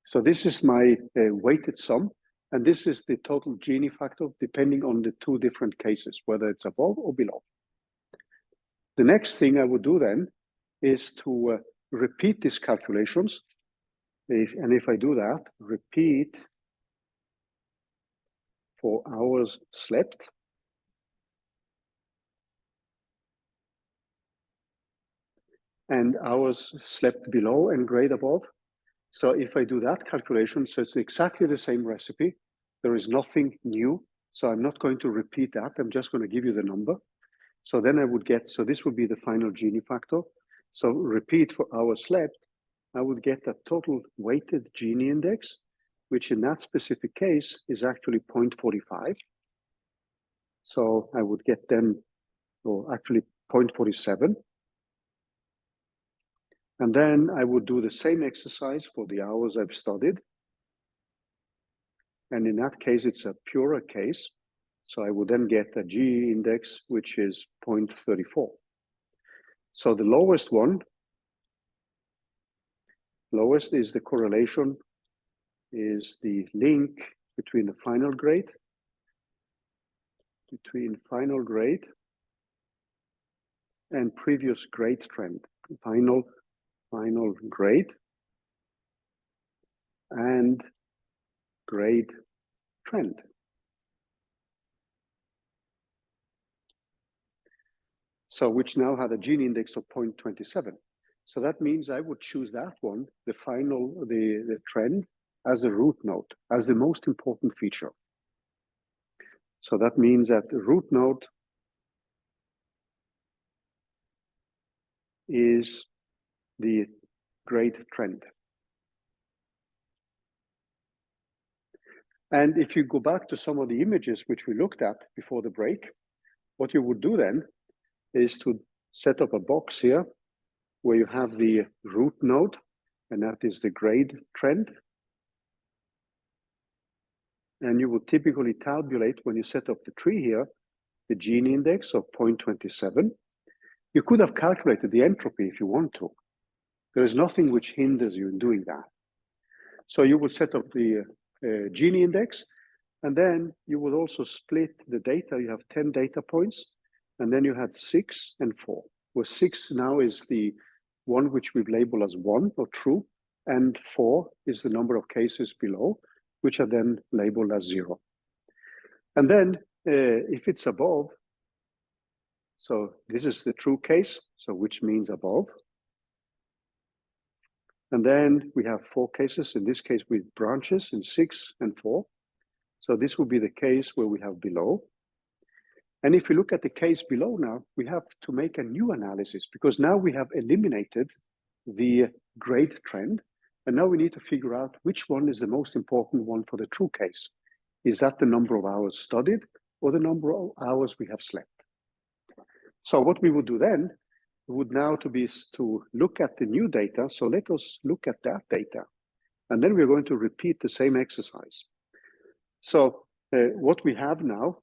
So this is my weighted sum, and this is the total Gini factor depending on the two different cases, whether it's above or below. The next thing I would do then is to repeat these calculations. If I do that, repeat for hours slept, and hours slept below and grade above. So if I do that calculation, so it's exactly the same recipe. There is nothing new. So I'm not going to repeat that. I'm just going to give you the number. So then I would get, so this would be the final Gini factor. So repeat for hours slept, I would get a total weighted Gini index, which in that specific case is actually 0.45. So I would get then, or actually 0.47. And then I would do the same exercise for the hours I've studied. And in that case, it's a purer case. So I would then get a G index, which is 0.34. So the lowest one, lowest is the correlation, is the link between the final grade, and previous grade trend, final grade and grade trend. So which now had a Gini index of 0.27. So that means I would choose that one, the final, the trend, as a root node, as the most important feature. So that means that the root node is the grade trend. And if you go back to some of the images which we looked at before the break, what you would do then is to set up a box here where you have the root node, and that is the grade trend. And you would typically tabulate, when you set up the tree here, the Gini index of 0.27. You could have calculated the entropy if you want to. There is nothing which hinders you in doing that. So you would set up the Gini index, and then you would also split the data. You have 10 data points, and then you had 6 and 4, where 6 now is the one which we've labeled as 1 or true, and 4 is the number of cases below, which are then labeled as 0. And then if it's above, so this is the true case, so which means above. And then we have 4 cases, in this case with branches in 6 and 4. So this will be the case where we have below. And if you look at the case below now, we have to make a new analysis, because now we have eliminated the grade trend. And now we need to figure out which one is the most important one for the true case. Is that the number of hours studied or the number of hours we have slept? So what we would do then would now to look at the new data. So let us look at that data. And then we're going to repeat the same exercise. So what we have now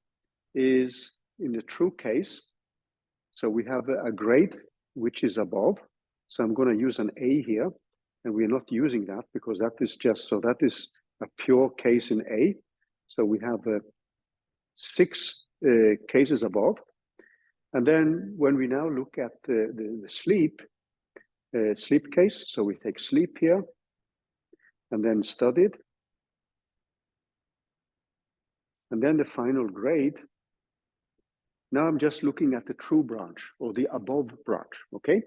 is in the true case, so we have a grade which is above. So I'm going to use an A here, and we're not using that because that is just, so that is a pure case in A. So we have 6 cases above. And then when we now look at the sleep case, so we take sleep here and then studied. And then the final grade. Now I'm just looking at the true branch or the above branch, okay?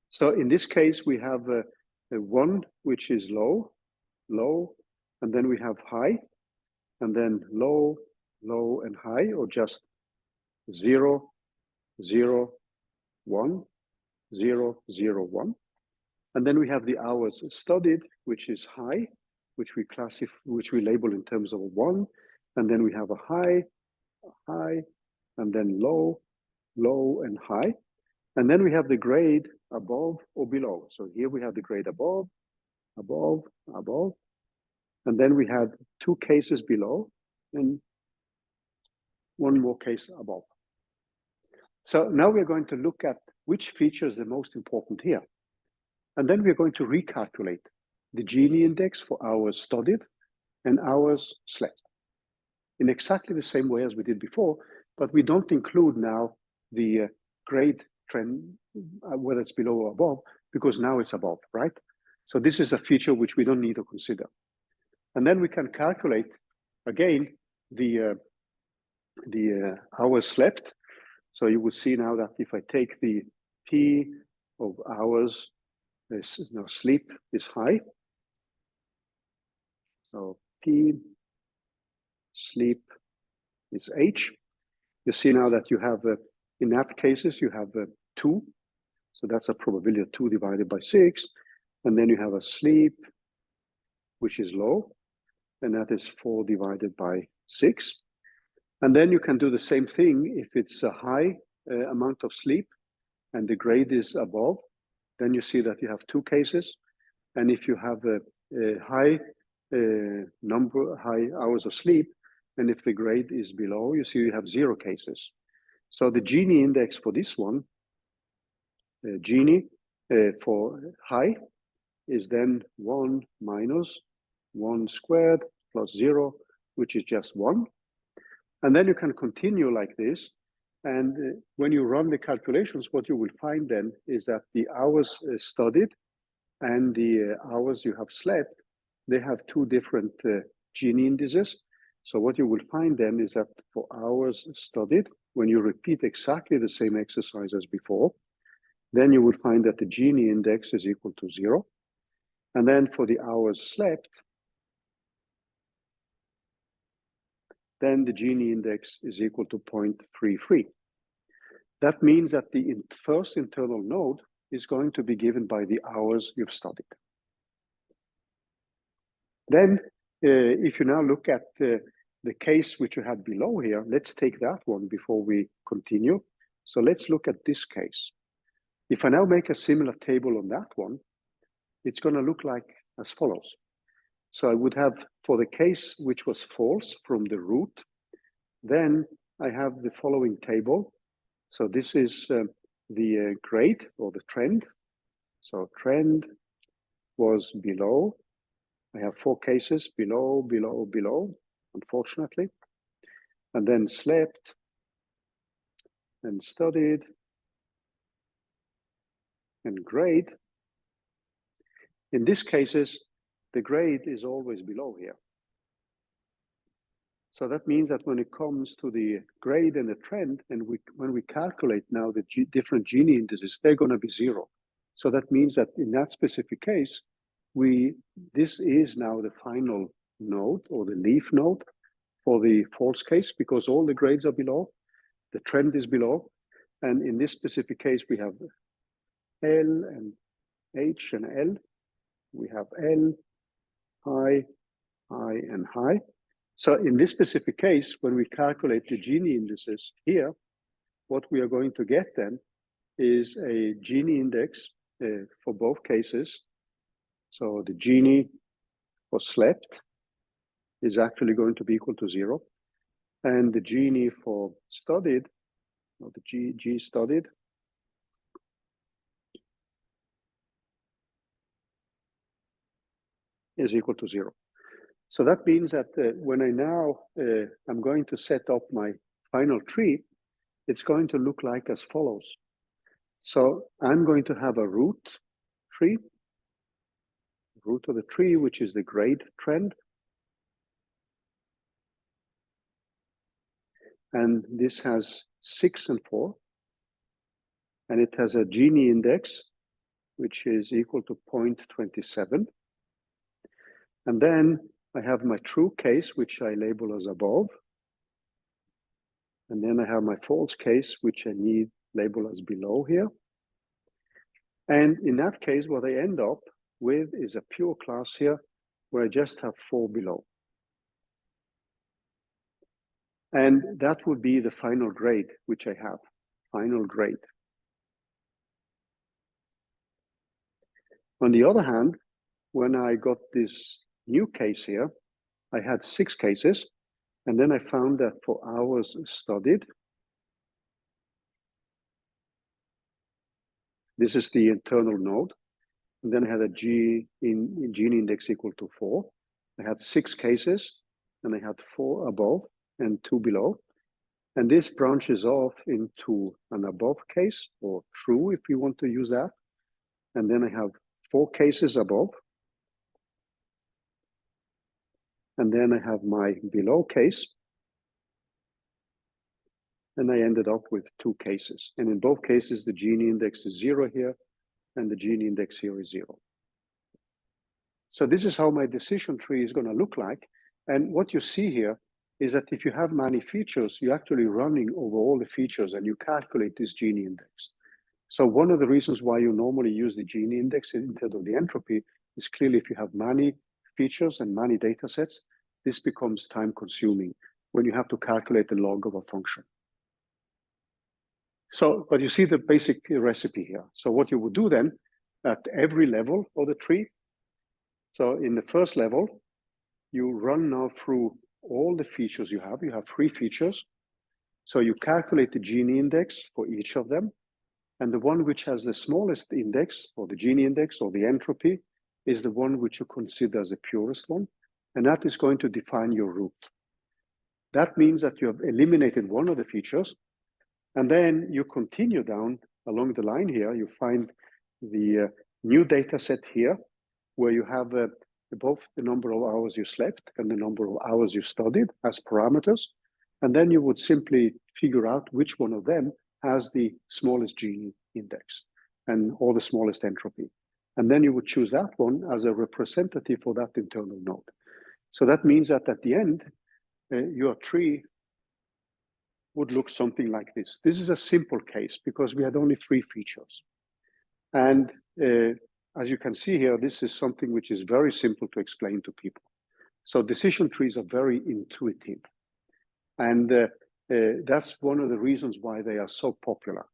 So in this case, we have a 1, which is low, and then we have high, and then low, low, and high, or just 0, 0, 1, 0, 0, 1. And then we have the hours studied, which is high, which we label in terms of 1. And then we have a high, and then low, low, and high. And then we have the grade above or below. So here we have the grade above, above, above. And then we have 2 cases below and 1 more case above. So now we're going to look at which feature is the most important here. And then we're going to recalculate the Gini index for hours studied and hours slept in exactly the same way as we did before, but we don't include now the grade trend, whether it's below or above, because now it's above, right? So this is a feature which we don't need to consider. And then we can calculate, again, the hours slept. So you will see now that if I take the P of hours, sleep is high. So P sleep is H. You see now that you have, in that cases, you have 2. So that's a probability of 2 divided by 6. And then you have a sleep, which is low. And that is 4 divided by 6. And then you can do the same thing if it's a high amount of sleep and the grade is above. Then you see that you have 2 cases. And if you have a high high hours of sleep, and if the grade is below, you see you have 0 cases. So the Gini index for this one, Gini for high, is then 1 minus 1 squared plus 0, which is just 1. And then you can continue like this. And when you run the calculations, what you will find then is that the hours studied and the hours you have slept, they have 2 different Gini indices. So what you will find then is that for hours studied, when you repeat exactly the same exercise as before, then you will find that the Gini index is equal to 0. And then for the hours slept, then the Gini index is equal to 0.33. That means that the first internal node is going to be given by the hours you've studied. Then, if you now look at the case which you had below here, let's take that one before we continue. So let's look at this case. If I now make a similar table on that one, it's going to look like as follows. So I would have, for the case which was false from the root, then I have the following table. So this is the grade or the trend. So trend was below. I have 4 cases, below, below, below, unfortunately. And then slept and studied and grade. In these cases, the grade is always below here. So that means that when it comes to the grade and the trend, and when we calculate now the different Gini indices, they're going to be 0. So that means that in that specific case, this is now the final node or the leaf node for the false case, because all the grades are below, the trend is below. And in this specific case, we have L and H and L. We have L, high, high, and high. So in this specific case, when we calculate the Gini indices here, what we are going to get then is a Gini index for both cases. So the Gini for slept is actually going to be equal to 0. And the Gini for studied, or the G studied, is equal to 0. So that means that when I now I'm going to set up my final tree, it's going to look like as follows. So I'm going to have a root tree, root of the tree, which is the grade trend. And this has 6 and 4. And it has a Gini index, which is equal to 0.27. And then I have my true case, which I label as above. And then I have my false case, which I need label as below here. And in that case, what I end up with is a pure class here where I just have 4 below. And that would be the final grade, which I have, final grade. On the other hand, when I got this new case here, I had 6 cases, and then I found that for hours studied, this is the internal node, and then I had a gene index equal to 4. I had 6 cases, and I had 4 above and 2 below. And this branches off into an above case, or true if you want to use that. And then I have 4 cases above. And then I have my below case. And I ended up with 2 cases. And in both cases, the gene index is 0 here, and the gene index here is 0. So this is how my decision tree is going to look like. And what you see here is that if you have many features, you're actually running over all the features and you calculate this gene index. So one of the reasons why you normally use the gene index instead of the entropy is clearly if you have many features and many data sets, this becomes time consuming when you have to calculate the log of a function. So, but you see the basic recipe here. So what you would do then at every level of the tree, so in the first level, you run now through all the features you have. You have 3 features. So you calculate the gene index for each of them. And the one which has the smallest index, or the gene index, or the entropy, is the one which you consider as the purest one. And that is going to define your root. That means that you have eliminated one of the features. And then you continue down along the line here. You find the new data set here, where you have both the number of hours you slept and the number of hours you studied as parameters. And then you would simply figure out which one of them has the smallest gene index and or the smallest entropy. And then you would choose that one as a representative for that internal node. So that means that at the end, your tree would look something like this. This is a simple case because we had only 3 features. And as you can see here, this is something which is very simple to explain to people. So decision trees are very intuitive. And that's one of the reasons why they are so popular.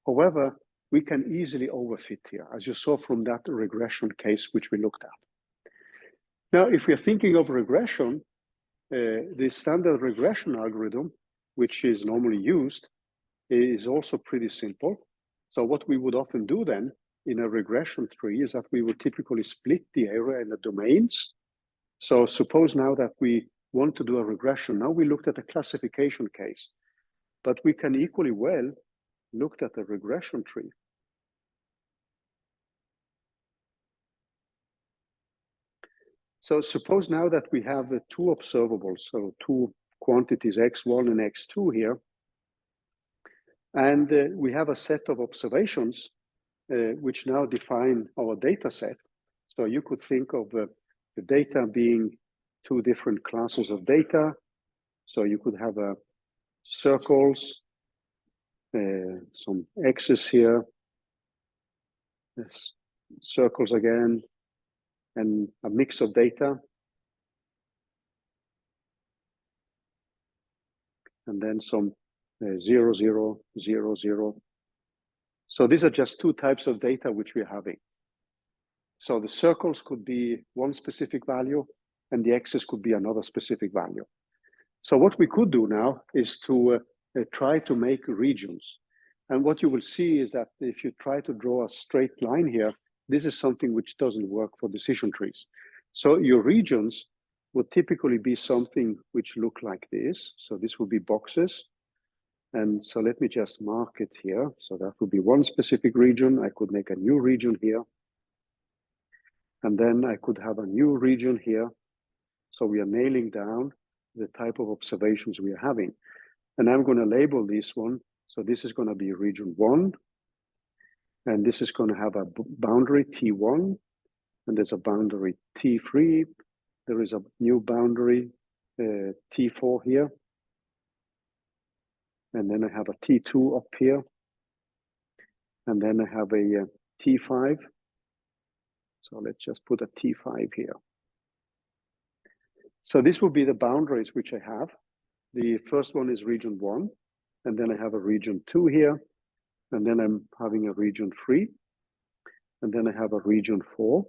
However, we can easily overfit here, as you saw from that regression case which we looked at. Now, if we're thinking of regression, the standard regression algorithm, which is normally used, is also pretty simple. So what we would often do then in a regression tree is that we would typically split the area in the domains. So suppose now that we want to do a regression. Now we looked at a classification case, but we can equally well look at a regression tree. So suppose now that we have 2 observables, so 2 quantities x1 and x2 here, and we have a set of observations which now define our data set. So you could think of the data being 2 different classes of data. So you could have circles, some x's here, yes, circles again, and a mix of data. And then some 0, 0, 0, 0. So these are just 2 types of data which we're having. So the circles could be one specific value, and the x's could be another specific value. So what we could do now is to try to make regions. And what you will see is that if you try to draw a straight line here, this is something which doesn't work for decision trees. So your regions would typically be something which look like this. So this would be boxes. And so let me just mark it here. So that would be one specific region. I could make a new region here. And then I could have a new region here. So we are nailing down the type of observations we are having. And I'm going to label this one. So this is going to be region 1. And this is going to have a boundary T1. And there's a boundary T3. There is a new boundary T4 here. and then I have a T2 up here, and then I have a T5. So let's just put a T5 here. So this will be the boundaries which I have. The first one is region 1, and then I have a region 2 here, and then I'm having a region 3, and then I have a region 4,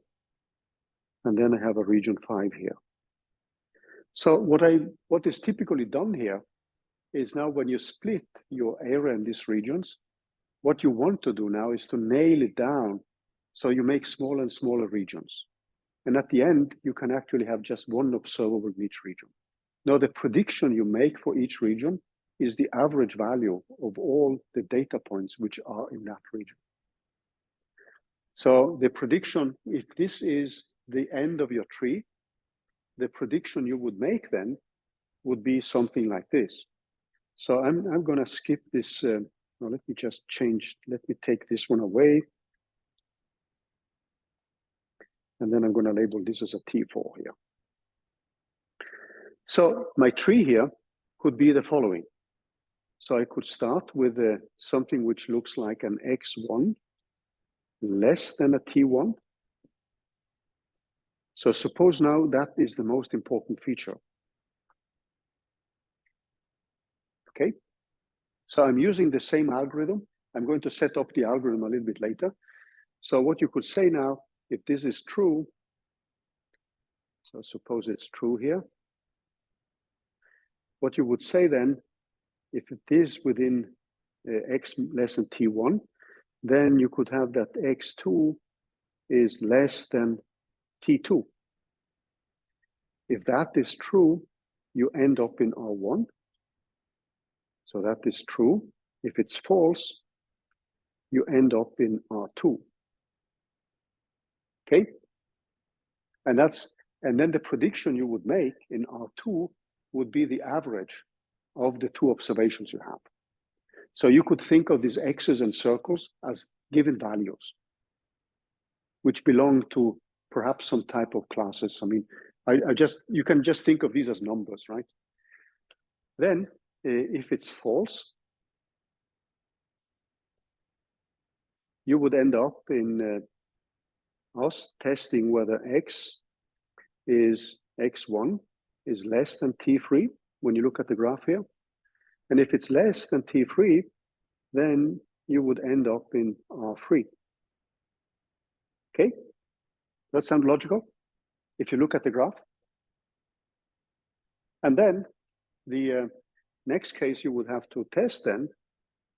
and then I have a region 5 here. So what is typically done here is now when you split your area in these regions, what you want to do now is to nail it down so you make smaller and smaller regions. And at the end, you can actually have just one observable in each region. Now, the prediction you make for each region is the average value of all the data points which are in that region. So the prediction, if this is the end of your tree, the prediction you would make then would be something like this. So I'm going to skip this. Well, let me just change. Let me take this one away. And then I'm going to label this as a T4 here. So my tree here could be the following. So I could start with something which looks like an X1 less than a T1. So suppose now that is the most important feature. Okay. So I'm using the same algorithm. I'm going to set up the algorithm a little bit later. So what you could say now, if this is true, so suppose it's true here. What you would say then, if it is within X less than T1, then you could have that X2 is less than T2. If that is true, you end up in R1. So that is true. If it's false, you end up in R2. Okay? And then the prediction you would make in R2 would be the average of the two observations you have. So you could think of these X's and circles as given values, which belong to perhaps some type of classes. I mean, you can just think of these as numbers, right? Then, if it's false, you would end up in us testing whether X1 is less than T3 when you look at the graph here. And if it's less than T3, then you would end up in R3. Okay? That sound logical? If you look at the graph. And then the next case you would have to test then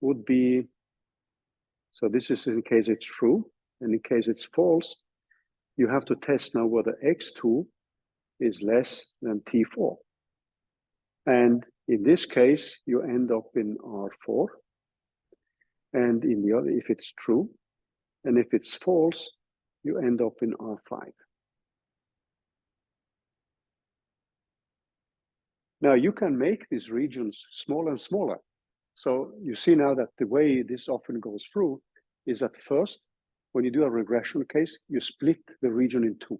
would be, so this is in case it's true, and in case it's false, you have to test now whether X2 is less than T4. And in this case, you end up in R4. And in the other, if it's true, and if it's false, you end up in R5. Now you can make these regions smaller and smaller. So you see now that the way this often goes through is at first, when you do a regression case, you split the region in two.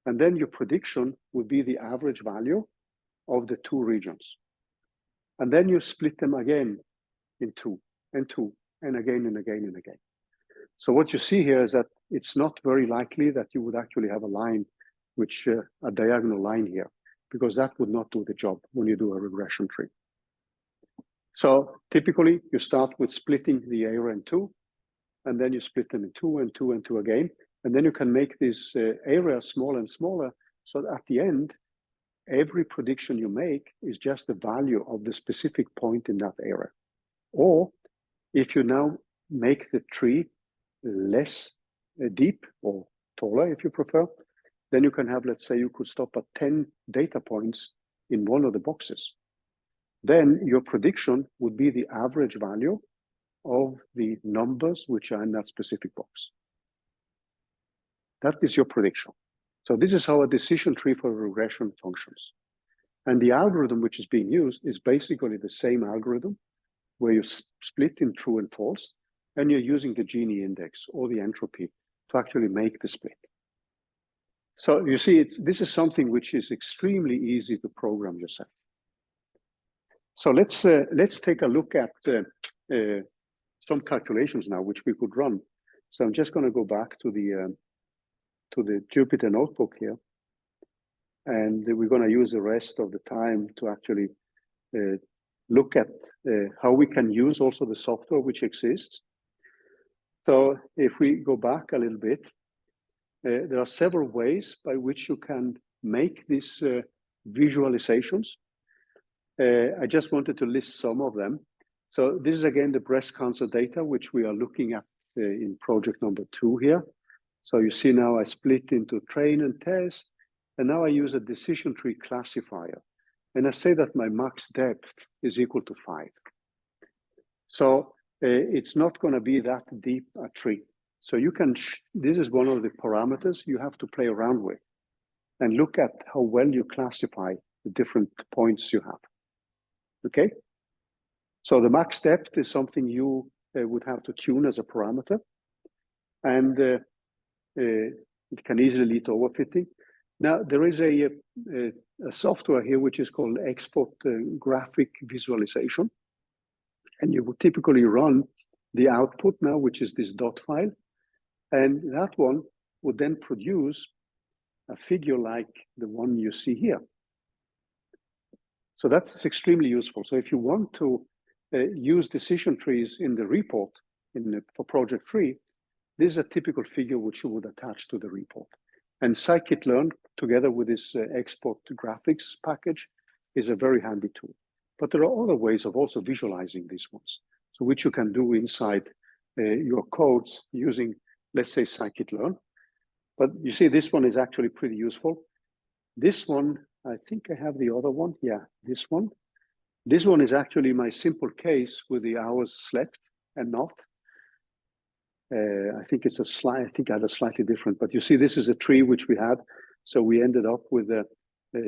And then your prediction would be the average value of the two regions. And then you split them again in two, and again, and again, and again. So what you see here is that it's not very likely that you would actually have a line, which a diagonal line here, because that would not do the job when you do a regression tree. So typically you start with splitting the area in two, and then you split them in two and two and two again. And then you can make this area smaller and smaller, so that at the end, every prediction you make is just the value of the specific point in that area. Or if you now make the tree less deep or taller, if you prefer, then you can have, let's say you could stop at 10 data points in one of the boxes. Then your prediction would be the average value of the numbers which are in that specific box. That is your prediction. So this is how a decision tree for regression functions. And the algorithm which is being used is basically the same algorithm where you split in true and false, and you're using the Gini index or the entropy to actually make the split. So you see, this is something which is extremely easy to program yourself. So let's take a look at some calculations now, which we could run. So I'm just going to go back to the Jupyter notebook here, and we're going to use the rest of the time to actually look at how we can use also the software which exists. So if we go back a little bit, there are several ways by which you can make these visualizations. I just wanted to list some of them. So this is again the breast cancer data, which we are looking at in project number 2 here. So you see now I split into train and test, and now I use a decision tree classifier. And I say that my max depth is equal to 5. So it's not going to be that deep a tree. So you can, this is one of the parameters you have to play around with and look at how well you classify the different points you have. Okay? So the max depth is something you would have to tune as a parameter. And it can easily lead to overfitting. Now, there is a software here which is called export graphic visualization. And you would typically run the output now, which is this dot file. And that one would then produce a figure like the one you see here. So that's extremely useful. So if you want to use decision trees in the report for project 3, this is a typical figure which you would attach to the report. And scikit-learn, together with this export graphics package, is a very handy tool. But there are other ways of also visualizing these ones, so which you can do inside your codes using, let's say, scikit-learn. But you see, this one is actually pretty useful. This one, I think I have the other one. Yeah, this one. This one is actually my simple case with the hours slept and not. I think it's I think I had a slightly different, but you see, this is a tree which we had. So we ended up with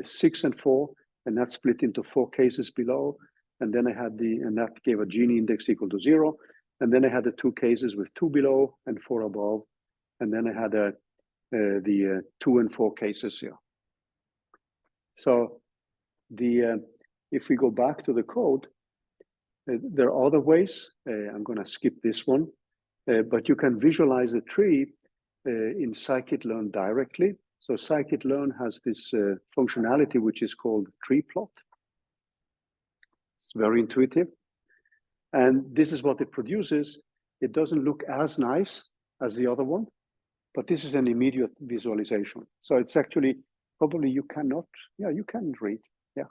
6 and 4, and that split into 4 cases below. And then I had and that gave a Gini index equal to 0. And then I had the 2 cases with 2 below and 4 above. And then I had the 2 and 4 cases here. So if we go back to the code, there are other ways. I'm going to skip this one. But you can visualize the tree in scikit-learn directly. So scikit-learn has this functionality which is called tree plot. It's very intuitive. And this is what it produces. It doesn't look as nice as the other one, but this is an immediate visualization. So it's actually, probably you cannot, yeah, you can read, yeah.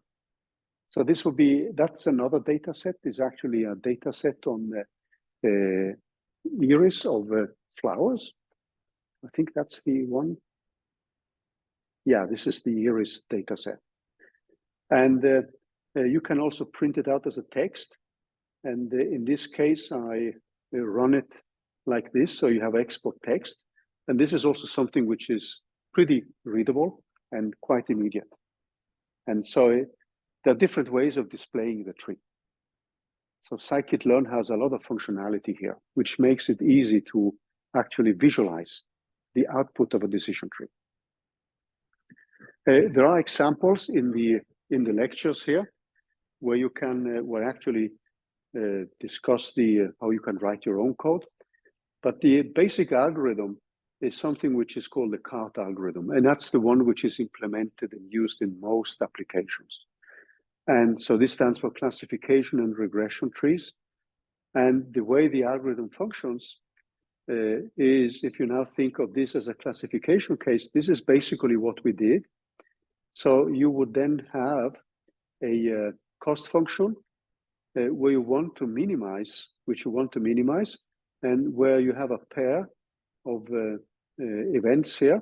So this will be, that's another data set. Is actually a data set on iris of flowers. I think that's the one. Yeah, this is the iris data set. And you can also print it out as a text. And in this case, I run it like this. So you have export text. And this is also something which is pretty readable and quite immediate. And so there are different ways of displaying the tree. So scikit-learn has a lot of functionality here, which makes it easy to actually visualize the output of a decision tree. There are examples in the lectures here where you can actually discuss how you can write your own code. But the basic algorithm is something which is called the CART algorithm, and that's the one which is implemented and used in most applications. And so this stands for classification and regression trees. And the way the algorithm functions is, if you now think of this as a classification case, this is basically what we did. So you would then have a cost function where you want to minimize, and where you have a pair of events here,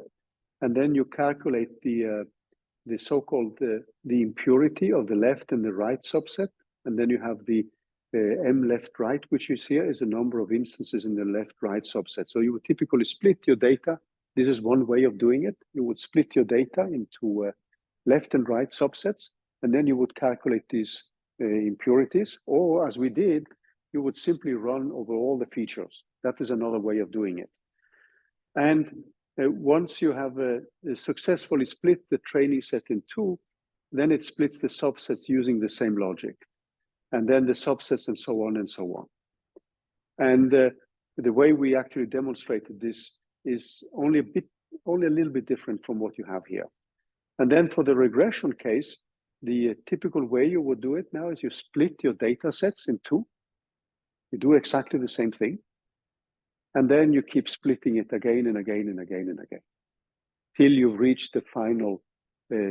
and then you calculate the so-called the impurity of the left and the right subset, and then you have the m left right, which is here is the number of instances in the left right subset. So you would typically split your data. This is one way of doing it. You would split your data into left and right subsets, and then you would calculate these impurities, or as we did, you would simply run over all the features. That is another way of doing it. And once you have successfully split the training set in 2, then it splits the subsets using the same logic. and then the subsets, and so on and so on. And the way we actually demonstrated this is only a little bit different from what you have here. And then for the regression case, the typical way you would do it now is you split your data sets in two. You do exactly the same thing. And then you keep splitting it again and again and again and again, till you've reached the final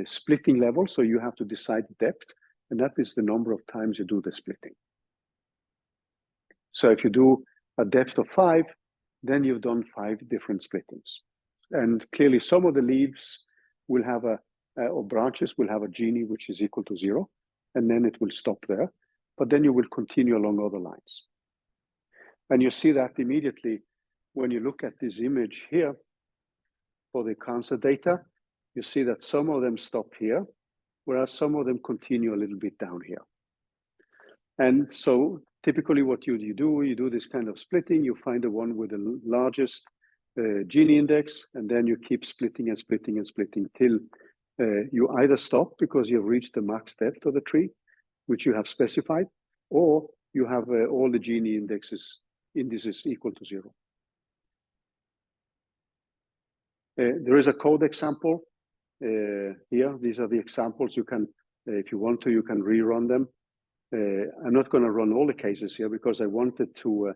splitting level. So you have to decide depth, and that is the number of times you do the splitting. So if you do a depth of 5, then you've done 5 different splittings. And clearly some of the leaves will have or branches will have a Gini which is equal to 0, and then it will stop there. But then you will continue along other lines. And you see that immediately when you look at this image here for the cancer data. You see that some of them stop here, whereas some of them continue a little bit down here. And so typically what you do this kind of splitting. You find the one with the largest Gini index, and then you keep splitting and splitting and splitting till you either stop because you've reached the max depth of the tree, which you have specified, or you have all the Gini indices equal to 0. There is a code example here. These are the examples. You can, if you want to, you can rerun them. I'm not going to run all the cases here because I wanted to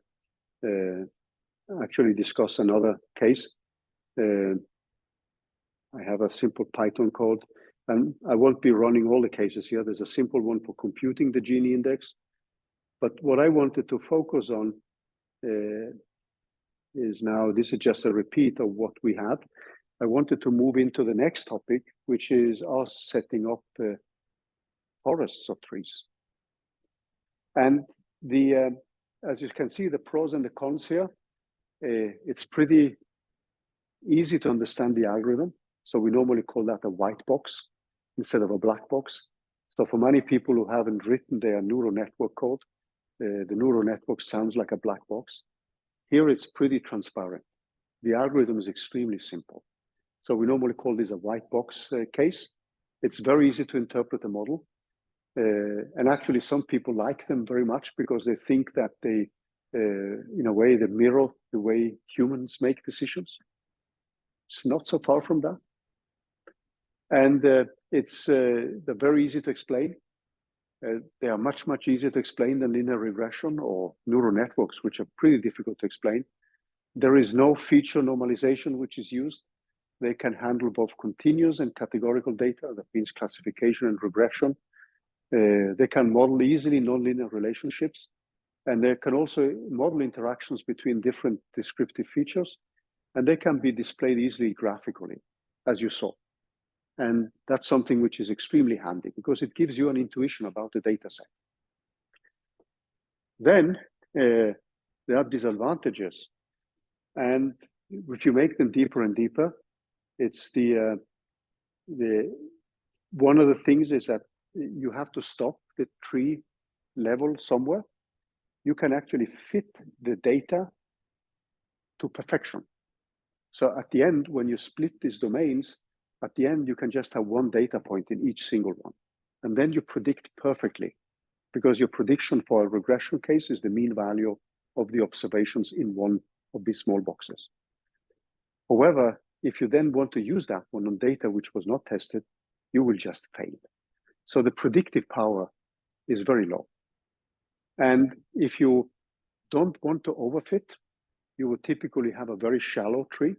actually discuss another case. I have a simple Python code, and I won't be running all the cases here. There's a simple one for computing the Gini index. But what I wanted to focus on is now, this is just a repeat of what we had. I wanted to move into the next topic, which is us setting up forests of trees. And as you can see, the pros and the cons here, it's pretty easy to understand the algorithm. So we normally call that a white box instead of a black box. So for many people who haven't written their neural network code, the neural network sounds like a black box. Here it's pretty transparent. The algorithm is extremely simple. So we normally call this a white box case. It's very easy to interpret the model. And actually some people like them very much because they think that they, in a way, they mirror the way humans make decisions. It's not so far from that. And they're very easy to explain. They are much, much easier to explain than linear regression or neural networks, which are pretty difficult to explain. There is no feature normalization which is used. They can handle both continuous and categorical data. That means classification and regression. They can model easily nonlinear relationships. And they can also model interactions between different descriptive features. And they can be displayed easily graphically, as you saw. And that's something which is extremely handy because it gives you an intuition about the data set. Then there are disadvantages. And if you make them deeper and deeper, it's one of the things is that you have to stop the tree level somewhere. You can actually fit the data to perfection. So at the end, when you split these domains, at the end, you can just have one data point in each single one. And then you predict perfectly because your prediction for a regression case is the mean value of the observations in one of these small boxes. However, if you then want to use that one on data which was not tested, you will just fail. So the predictive power is very low. And if you don't want to overfit, you would typically have a very shallow tree,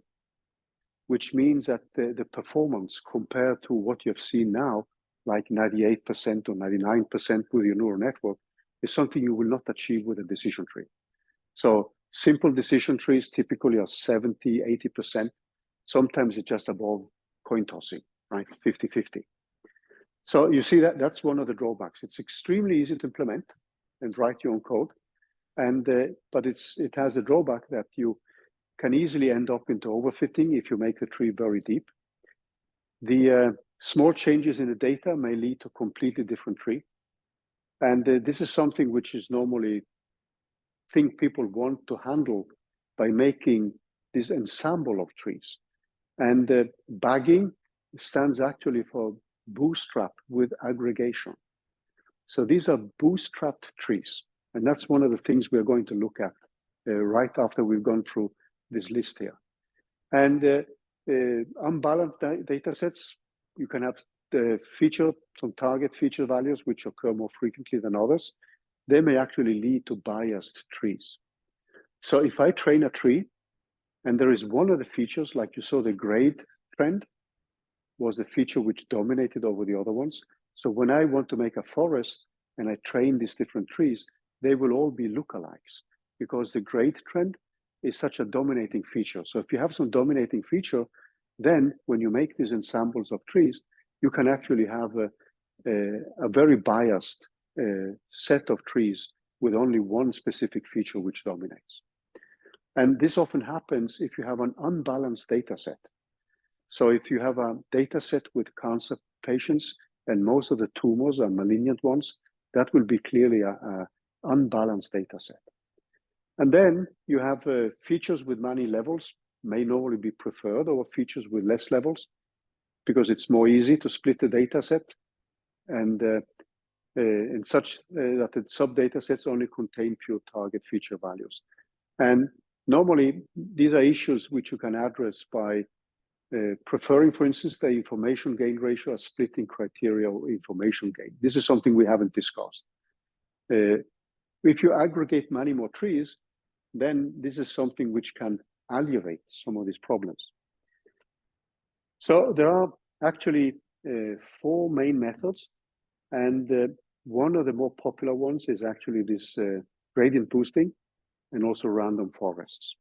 which means that the performance compared to what you've seen now, like 98% or 99% with your neural network, is something you will not achieve with a decision tree. So simple decision trees typically are 70, 80%. Sometimes it's just above coin tossing, right? 50-50. So you see that's one of the drawbacks. It's extremely easy to implement and write your own code. But it has the drawback that you can easily end up into overfitting if you make the tree very deep. The small changes in the data may lead to a completely different tree. And this is something which is normally people want to handle by making this ensemble of trees. And bagging stands actually for bootstrap with aggregation. So these are bootstrapped trees. And that's one of the things we're going to look at right after we've gone through this list here. And unbalanced data sets, you can have the some target feature values which occur more frequently than others. They may actually lead to biased trees. So if I train a tree and there is one of the features, like you saw, the grade trend was the feature which dominated over the other ones. So when I want to make a forest and I train these different trees, they will all be lookalikes because the grade trend is such a dominating feature. So if you have some dominating feature, then when you make these ensembles of trees, you can actually have a very biased set of trees with only one specific feature which dominates. And this often happens if you have an unbalanced data set. So if you have a data set with cancer patients and most of the tumors are malignant ones, that will be clearly an unbalanced data set. And then you have features with many levels may normally be preferred over features with less levels because it's more easy to split the data set and in such that the sub-data sets only contain pure target feature values. And normally, these are issues which you can address by preferring, for instance, the information gain ratio or splitting criteria or information gain. This is something we haven't discussed. If you aggregate many more trees, then this is something which can alleviate some of these problems. So there are actually 4 main methods, and one of the more popular ones is actually this gradient boosting and also random forests.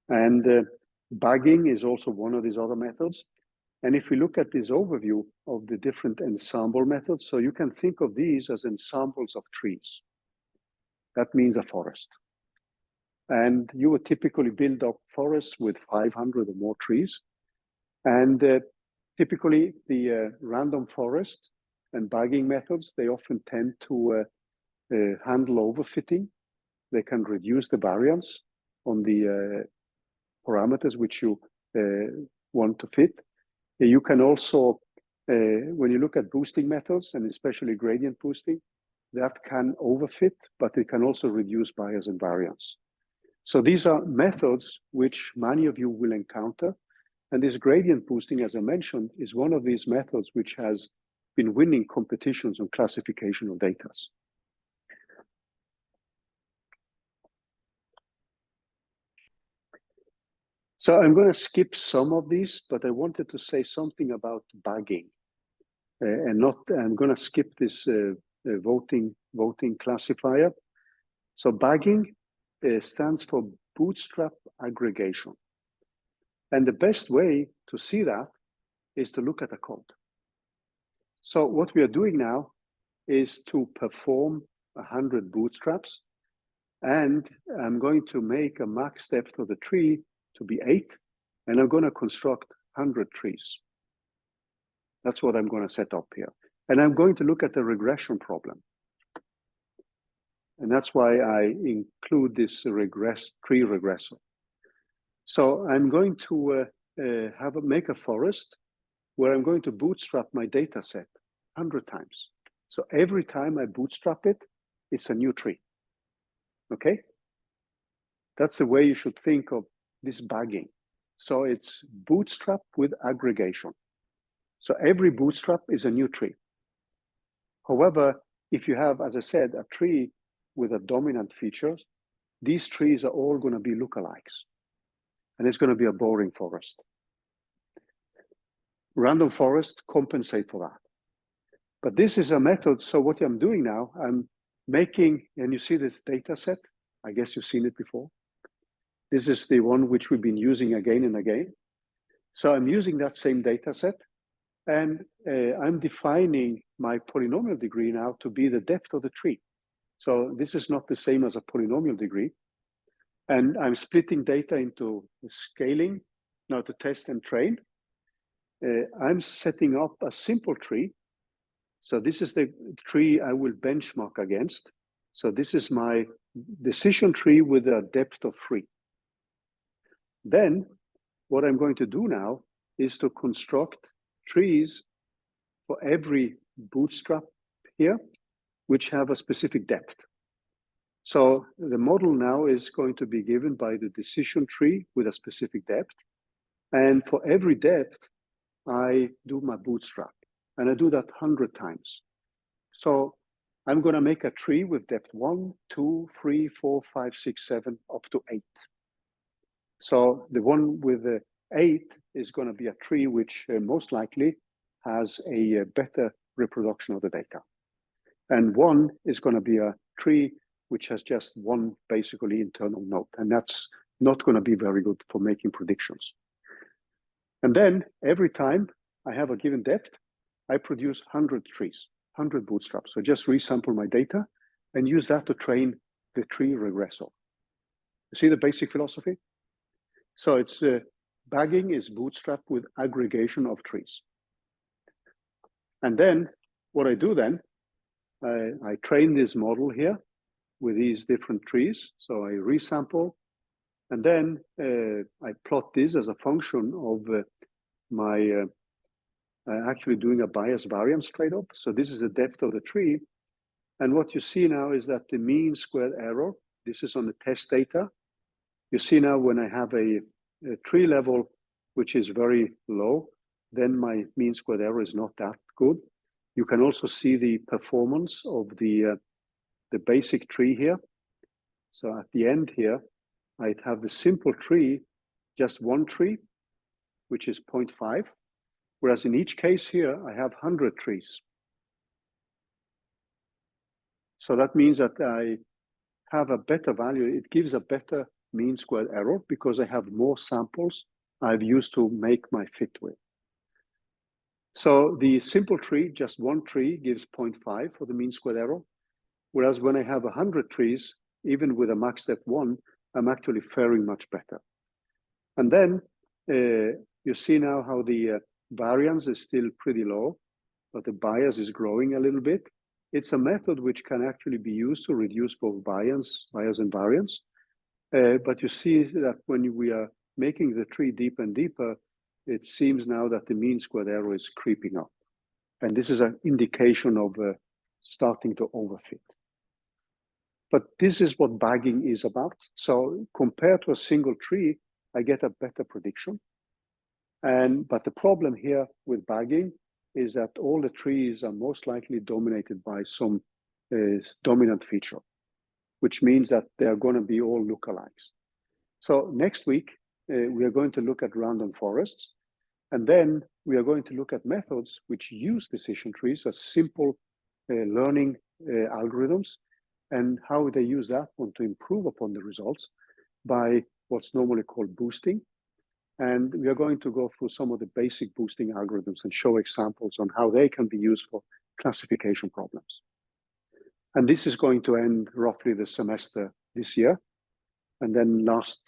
And bagging is also one of these other methods. And if we look at this overview of the different ensemble methods, so you can think of these as ensembles of trees. That means a forest. And you would typically build up forests with 500 or more trees. And typically the random forest and bagging methods, they often tend to handle overfitting. They can reduce the variance on the parameters which you want to fit. You can also, when you look at boosting methods, and especially gradient boosting, that can overfit, but it can also reduce bias and variance. So these are methods which many of you will encounter. And this gradient boosting, as I mentioned, is one of these methods which has been winning competitions on classification of data. So I'm going to skip some of these, but I wanted to say something about bagging. I'm going to skip this voting classifier. So bagging stands for bootstrap aggregation. And the best way to see that is to look at the code. So what we are doing now is to perform 100 bootstraps. And I'm going to make a max depth of the tree to be 8. And I'm going to construct 100 trees. That's what I'm going to set up here. And I'm going to look at the regression problem. And that's why I include this tree regressor. So I'm going to make a forest where I'm going to bootstrap my data set 100 times. So every time I bootstrap it, it's a new tree. Okay? That's the way you should think of this bagging. So it's bootstrap with aggregation. So every bootstrap is a new tree. However, if you have, as I said, a tree with a dominant features, these trees are all going to be lookalikes. And it's going to be a boring forest. Random forests compensate for that. But this is a method. So what I'm doing now, I'm making, and you see this data set, I guess you've seen it before. This is the one which we've been using again and again. So I'm using that same data set, and I'm defining my polynomial degree now to be the depth of the tree. So this is not the same as a polynomial degree. And I'm splitting data into scaling, now to test and train. I'm setting up a simple tree. So this is the tree I will benchmark against. So this is my decision tree with a depth of 3. Then what I'm going to do now is to construct trees for every bootstrap here. which have a specific depth. So the model now is going to be given by the decision tree with a specific depth. And for every depth, I do my bootstrap. And I do that 100 times. So I'm going to make a tree with depth 1, 2, 3, 4, 5, 6, 7, up to 8. So the one with the 8 is going to be a tree which most likely has a better reproduction of the data. And 1 is going to be a tree which has just one basically internal node. And that's not going to be very good for making predictions. And then every time I have a given depth, I produce 100 trees, 100 bootstraps. So just resample my data and use that to train the tree regressor. You see the basic philosophy? So it's bagging is bootstrap with aggregation of trees. And then what I do then, I train this model here with these different trees. So I resample, and then I plot this as a function of my actually doing a bias variance trade-off. So this is the depth of the tree. And what you see now is that the mean squared error, this is on the test data. You see now when I have a tree level, which is very low, then my mean squared error is not that good. You can also see the performance of the basic tree here. So at the end here, I'd have the simple tree, just one tree, which is 0.5. Whereas in each case here, I have 100 trees. So that means that I have a better value. It gives a better mean squared error because I have more samples I've used to make my fit with. So the simple tree, just one tree, gives 0.5 for the mean squared error. Whereas when I have 100 trees, even with a max step 1, I'm actually faring much better. And then you see now how the variance is still pretty low, but the bias is growing a little bit. It's a method which can actually be used to reduce both bias and variance. But you see that when we are making the tree deeper and deeper, it seems now that the mean squared error is creeping up. And this is an indication of starting to overfit. But this is what bagging is about. So compared to a single tree, I get a better prediction. But the problem here with bagging is that all the trees are most likely dominated by some dominant feature, which means that they are going to be all lookalikes. So next week, we are going to look at random forests. And then we are going to look at methods which use decision trees as simple learning algorithms, and how they use that one to improve upon the results by what's normally called boosting. And we are going to go through some of the basic boosting algorithms and show examples on how they can be used for classification problems. And this is going to end roughly the semester this year. And then not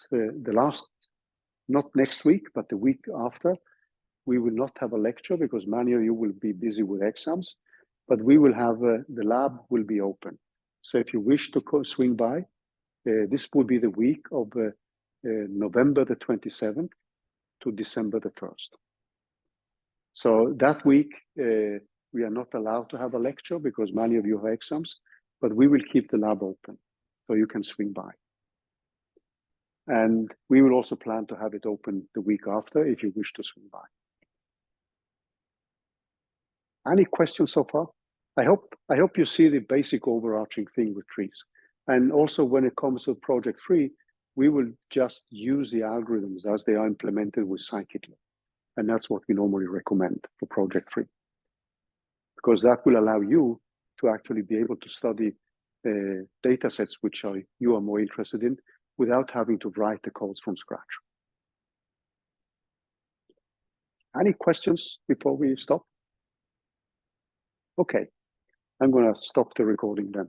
next week, but the week after, we will not have a lecture because many of you will be busy with exams, but we will have, the lab will be open. So if you wish to swing by, this will be the week of November the 27th to December the 1st. So that week, we are not allowed to have a lecture because many of you have exams, but we will keep the lab open so you can swing by. And we will also plan to have it open the week after if you wish to swing by. Any questions so far? I hope you see the basic overarching thing with trees. And also when it comes to project 3, we will just use the algorithms as they are implemented with scikit-learn. And that's what we normally recommend for project 3. Because that will allow you to actually be able to study data sets which you are more interested in without having to write the codes from scratch. Any questions before we stop? Okay, I'm going to stop the recording then.